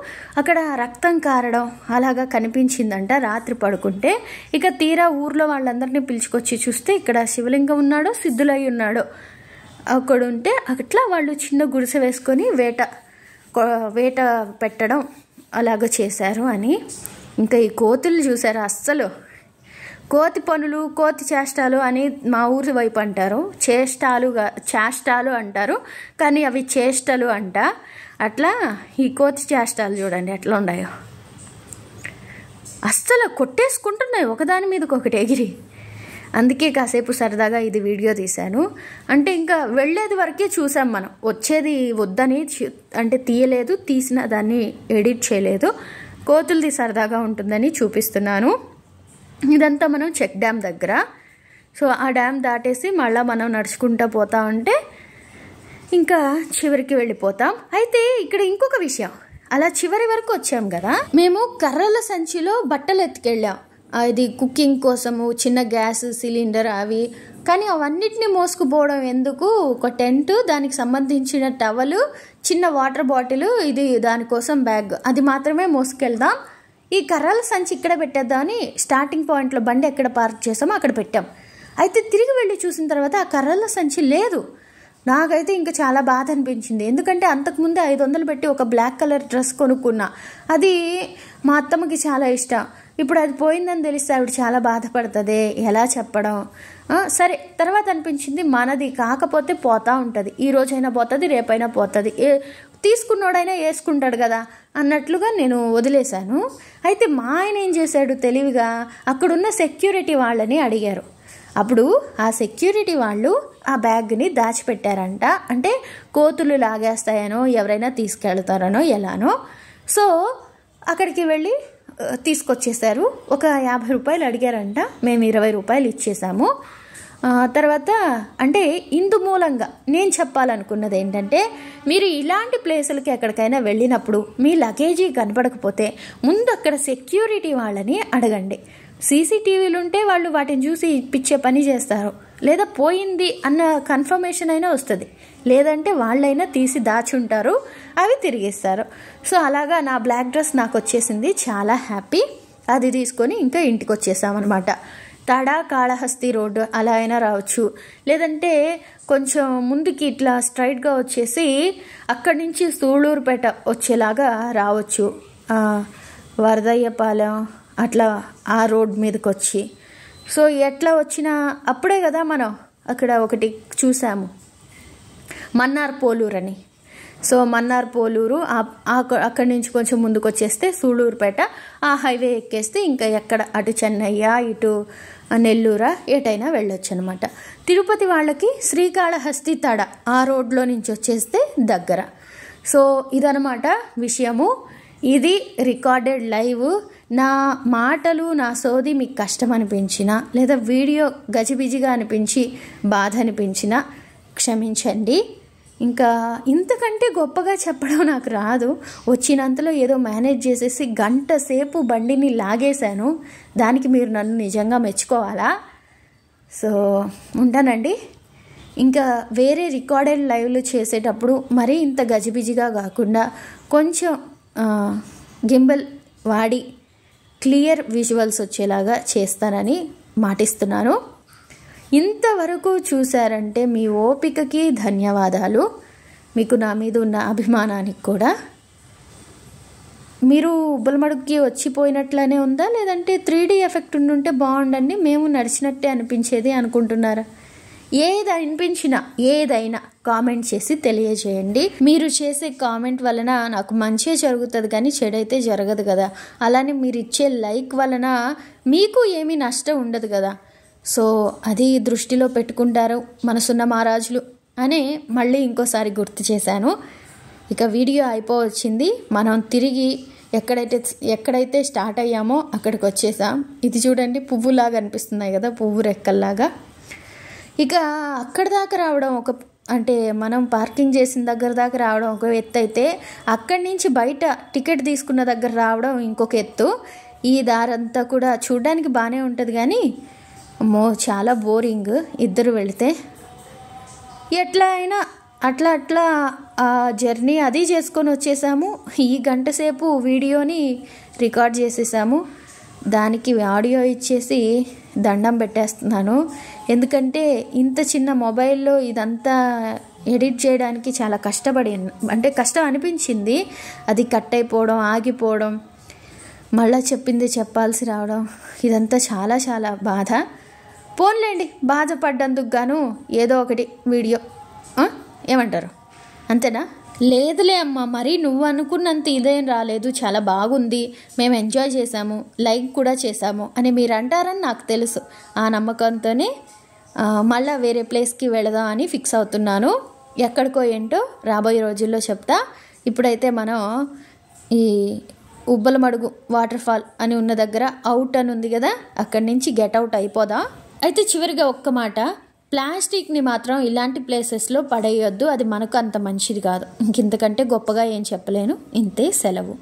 అక్కడ రక్తం కారడం అలాగా కనిపించిందంట రాత్రి పడుకుంటే. ఇక తీరా ఊర్లో వాళ్ళందరినీ పిలుచుకొచ్చి చూస్తే ఇక్కడ శివలింగం ఉన్నాడో సిద్ధులై ఉన్నాడో అక్కడుంటే అట్లా వాళ్ళు చిన్న గుడిసె వేసుకొని వేట పెట్టడం అలాగ చేశారు అని. ఇంకా ఈ కోతులు చూసారు, అస్సలు కోతి పనులు కోతి చేష్టాలు అని మా ఊరి వైపు అంటారు. చేష్టాలు అంటారు, కానీ అవి చేష్టలు అంట. అట్లా ఈ కోతి చేష్టాలు చూడండి ఎట్లా ఉన్నాయో, అస్సలు కొట్టేసుకుంటున్నాయి ఒకదాని మీదకి ఒకటి ఎగిరి. అందుకే కాసేపు సరదాగా ఇది వీడియో తీశాను. అంటే ఇంకా వెళ్ళేది వరకే చూసాం మనం, వచ్చేది వద్దని అంటే తీయలేదు, తీసిన దాన్ని ఎడిట్ చేయలేదు. కోతులది సరదాగా ఉంటుందని చూపిస్తున్నాను. ఇదంతా మనం చెక్ డ్యామ్ దగ్గర. సో ఆ డ్యామ్ దాటేసి మళ్ళీ మనం నడుచుకుంటూ పోతా ఉంటే ఇంకా చివరికి వెళ్ళిపోతాం. అయితే ఇక్కడ ఇంకొక విషయం, అలా చివరి వరకు వచ్చాం కదా, మేము కర్రల సంచిలో బట్టలు ఎత్తుకెళ్ళాం. అది కుకింగ్ కోసము, చిన్న గ్యాస్ సిలిండర్ అవి. కానీ అవన్నిటిని మోసుకుపోవడం ఎందుకు, ఒక టెంట్, దానికి సంబంధించిన టవలు, చిన్న వాటర్ బాటిల్, ఇది దానికోసం బ్యాగ్, అది మాత్రమే మోసుకెళ్దాం. ఈ కర్రల సంచి ఇక్కడ పెట్టేద్దామని స్టార్టింగ్ పాయింట్లో బండి ఎక్కడ పార్క్ చేసామో అక్కడ పెట్టాం. అయితే తిరిగి వెళ్ళి చూసిన తర్వాత ఆ కర్రల సంచి లేదు. నాకైతే ఇంకా చాలా బాధ అనిపించింది. ఎందుకంటే అంతకుముందే 500 పెట్టి ఒక బ్లాక్ కలర్ డ్రెస్ కొనుక్కున్నా. అది మా అత్తమ్మకి చాలా ఇష్టం. ఇప్పుడు అది పోయిందని తెలిస్తే ఆవిడ చాలా బాధపడుతుంది, ఎలా చెప్పడం. సరే తర్వాత అనిపించింది మనది కాకపోతే పోతా ఉంటుంది, ఈ రోజైనా పోతుంది రేపైనా పోతుంది, తీసుకున్నోడైనా వేసుకుంటాడు కదా అన్నట్లుగా నేను వదిలేశాను. అయితే మా ఆయన ఏం చేశాడు తెలివిగా, అక్కడున్న సెక్యూరిటీ వాళ్ళని అడిగారు. అప్పుడు ఆ సెక్యూరిటీ వాళ్ళు ఆ బ్యాగ్ని దాచిపెట్టారంట. అంటే కోతులు లాగేస్తాయనో ఎవరైనా తీసుకెళ్తారనో ఎలానో. సో అక్కడికి వెళ్ళి తీసుకొచ్చేసారు. ఒక 50 రూపాయలు అడిగారంట. మేము 20 రూపాయలు ఇచ్చేసాము. తర్వాత అంటే ఇందు మూలంగా నేను చెప్పాలనుకున్నది ఏంటంటే, మీరు ఇలాంటి ప్లేసులకి ఎక్కడికైనా వెళ్ళినప్పుడు మీ లగేజీ కనపడకపోతే ముందు అక్కడ సెక్యూరిటీ వాళ్ళని అడగండి. సీసీటీవీలు ఉంటే వాళ్ళు వాటిని చూసి ఇప్పించే పని చేస్తారు, లేదా పోయింది అన్న కన్ఫర్మేషన్ అయినా వస్తుంది, లేదంటే వాళ్ళైనా తీసి దాచుంటారు, అవి తిరిగిస్తారు. సో అలాగా నా బ్లాక్ డ్రెస్ నాకు వచ్చేసింది. చాలా హ్యాపీ. అది తీసుకొని ఇంకా ఇంటికి వచ్చేసామన్నమాట. తాడా కాళహస్తి రోడ్డు అలా అయినా రావచ్చు, లేదంటే కొంచెం ముందుకి ఇట్లా స్ట్రైట్గా వచ్చేసి అక్కడి నుంచి సూళ్ళూరుపేట వచ్చేలాగా రావచ్చు. వరదయ్యపాలెం అట్లా ఆ రోడ్ మీదకి వచ్చి. సో ఎట్లా వచ్చినా అప్పుడే కదా మనం అక్కడ ఒకటి చూసాము, మన్నార్ పోలూరు అని. సో మన్నార్ పోలూరు అక్కడి నుంచి కొంచెం ముందుకు వచ్చేస్తే సూళ్ళూరుపేట, ఆ హైవే ఎక్కేస్తే ఇంకా ఎక్కడ అటు చెన్నయ్య ఇటు నెల్లూరా ఎటైనా వెళ్ళొచ్చు అనమాట. తిరుపతి వాళ్ళకి శ్రీకాళహస్తి తడ ఆ రోడ్లో నుంచి వచ్చేస్తే దగ్గర. సో ఇదనమాట విషయము. ఇది రికార్డెడ్ లైవ్. నా మాటలు నా సోది మీకు కష్టం అనిపించినా లేదా వీడియో గజిబిజిగా అనిపించి బాధ అనిపించినా క్షమించండి. ఇంకా ఇంతకంటే గొప్పగా చెప్పడం నాకు రాదు. వచ్చినంతలో ఏదో మేనేజ్ చేసేసి గంట సేపు బండిని లాగేశాను. దానికి మీరు నన్ను నిజంగా మెచ్చుకోవాలా. సో ఉంటానండి. ఇంకా వేరే రికార్డెడ్ లైవ్లు చేసేటప్పుడు మరీ ఇంత గజిబిజిగా కాకుండా కొంచెం గింబల్ వాడి క్లియర్ విజువల్స్ వచ్చేలాగా చేస్తానని మాటిస్తున్నాను. ఇంతవరకు చూశారంటే మీ ఓపికకి ధన్యవాదాలు. మీకు నా మీద ఉన్న అభిమానానికి కూడా. మీరు ఉబ్బలమడుగుకి వచ్చిపోయినట్లనే ఉందా, లేదంటే 3D ఎఫెక్ట్ ఉండుంటే బాగుండండి మేము నడిచినట్టే అనిపించేది అనుకుంటున్నారా? ఏది అనిపించినా ఏదైనా కామెంట్ చేసి తెలియజేయండి. మీరు చేసే కామెంట్ వలన నాకు మంచే జరుగుతుంది కానీ చెడైతే జరగదు కదా. అలానే మీరు ఇచ్చే లైక్ వలన మీకు ఏమీ నష్టం ఉండదు కదా. సో అది దృష్టిలో పెట్టుకుంటారు మనసున్న మహారాజులు అని మళ్ళీ ఇంకోసారి గుర్తు చేశాను. ఇక వీడియో అయిపోవచ్చింది. మనం తిరిగి ఎక్కడైతే స్టార్ట్ అయ్యామో అక్కడికి వచ్చేసాం. ఇది చూడండి, పువ్వులాగా అనిపిస్తున్నాయి కదా, పువ్వు రెక్కల్లాగా. ఇక అక్కడ దాకా రావడం అంటే మనం పార్కింగ్ చేసిన దగ్గర దాకా రావడం ఒక ఎత్తు అయితే, అక్కడి నుంచి బయట టికెట్ తీసుకున్న దగ్గర రావడం ఇంకొక ఎత్తు. ఈ దారంతా కూడా చూడడానికి బాగానే ఉంటుంది కానీ అమ్మో చాలా బోరింగ్ ఇద్దరు వెళితే. ఎట్లా అయినా అట్లా ఆ జర్నీ అది చేసుకొని వచ్చేసాము. ఈ గంట సేపు వీడియోని రికార్డ్ చేసేసాము. దానికి ఆడియో ఇచ్చేసి దండం పెట్టేస్తున్నాను. ఎందుకంటే ఇంత చిన్న మొబైల్లో ఇదంతా ఎడిట్ చేయడానికి చాలా కష్టం అనిపించింది. అది కట్ అయిపోవడం, ఆగిపోవడం, మళ్ళీ చెప్పింది చెప్పాల్సి రావడం, ఇదంతా చాలా చాలా బాధ. పోన్లేండి, బాధపడ్డందుకు గాను ఏదో ఒకటి వీడియో ఏమంటారు, అంతేనా? లేదులే అమ్మ, మరి నువ్వు అనుకున్నంత ఇదేం రాలేదు, చాలా బాగుంది, మేము ఎంజాయ్ చేసాము, లైక్ కూడా చేసాము అని మీరు అంటారని నాకు తెలుసు. ఆ నమ్మకంతోనే మళ్ళీ వేరే ప్లేస్కి వెళదాం అని ఫిక్స్ అవుతున్నాను. ఎక్కడికో ఏంటో రాబోయే రోజుల్లో చెప్తా. ఇప్పుడైతే మనం ఈ ఉబ్బలమడుగు వాటర్ ఫాల్ అని ఉన్న దగ్గర అవుట్ అని ఉంది కదా, అక్కడి నుంచి గెట్ అవుట్ అయిపోదా. అయితే చివరిగా ఒక్క మాట, ప్లాస్టిక్ని మాత్రం ఇలాంటి ప్లేసెస్లో పడేయొద్దు. అది మనకు అంత మంచిది కాదు. ఇంతకంటే గొప్పగా ఏం చెప్పలేను. ఇంతే, సెలవు.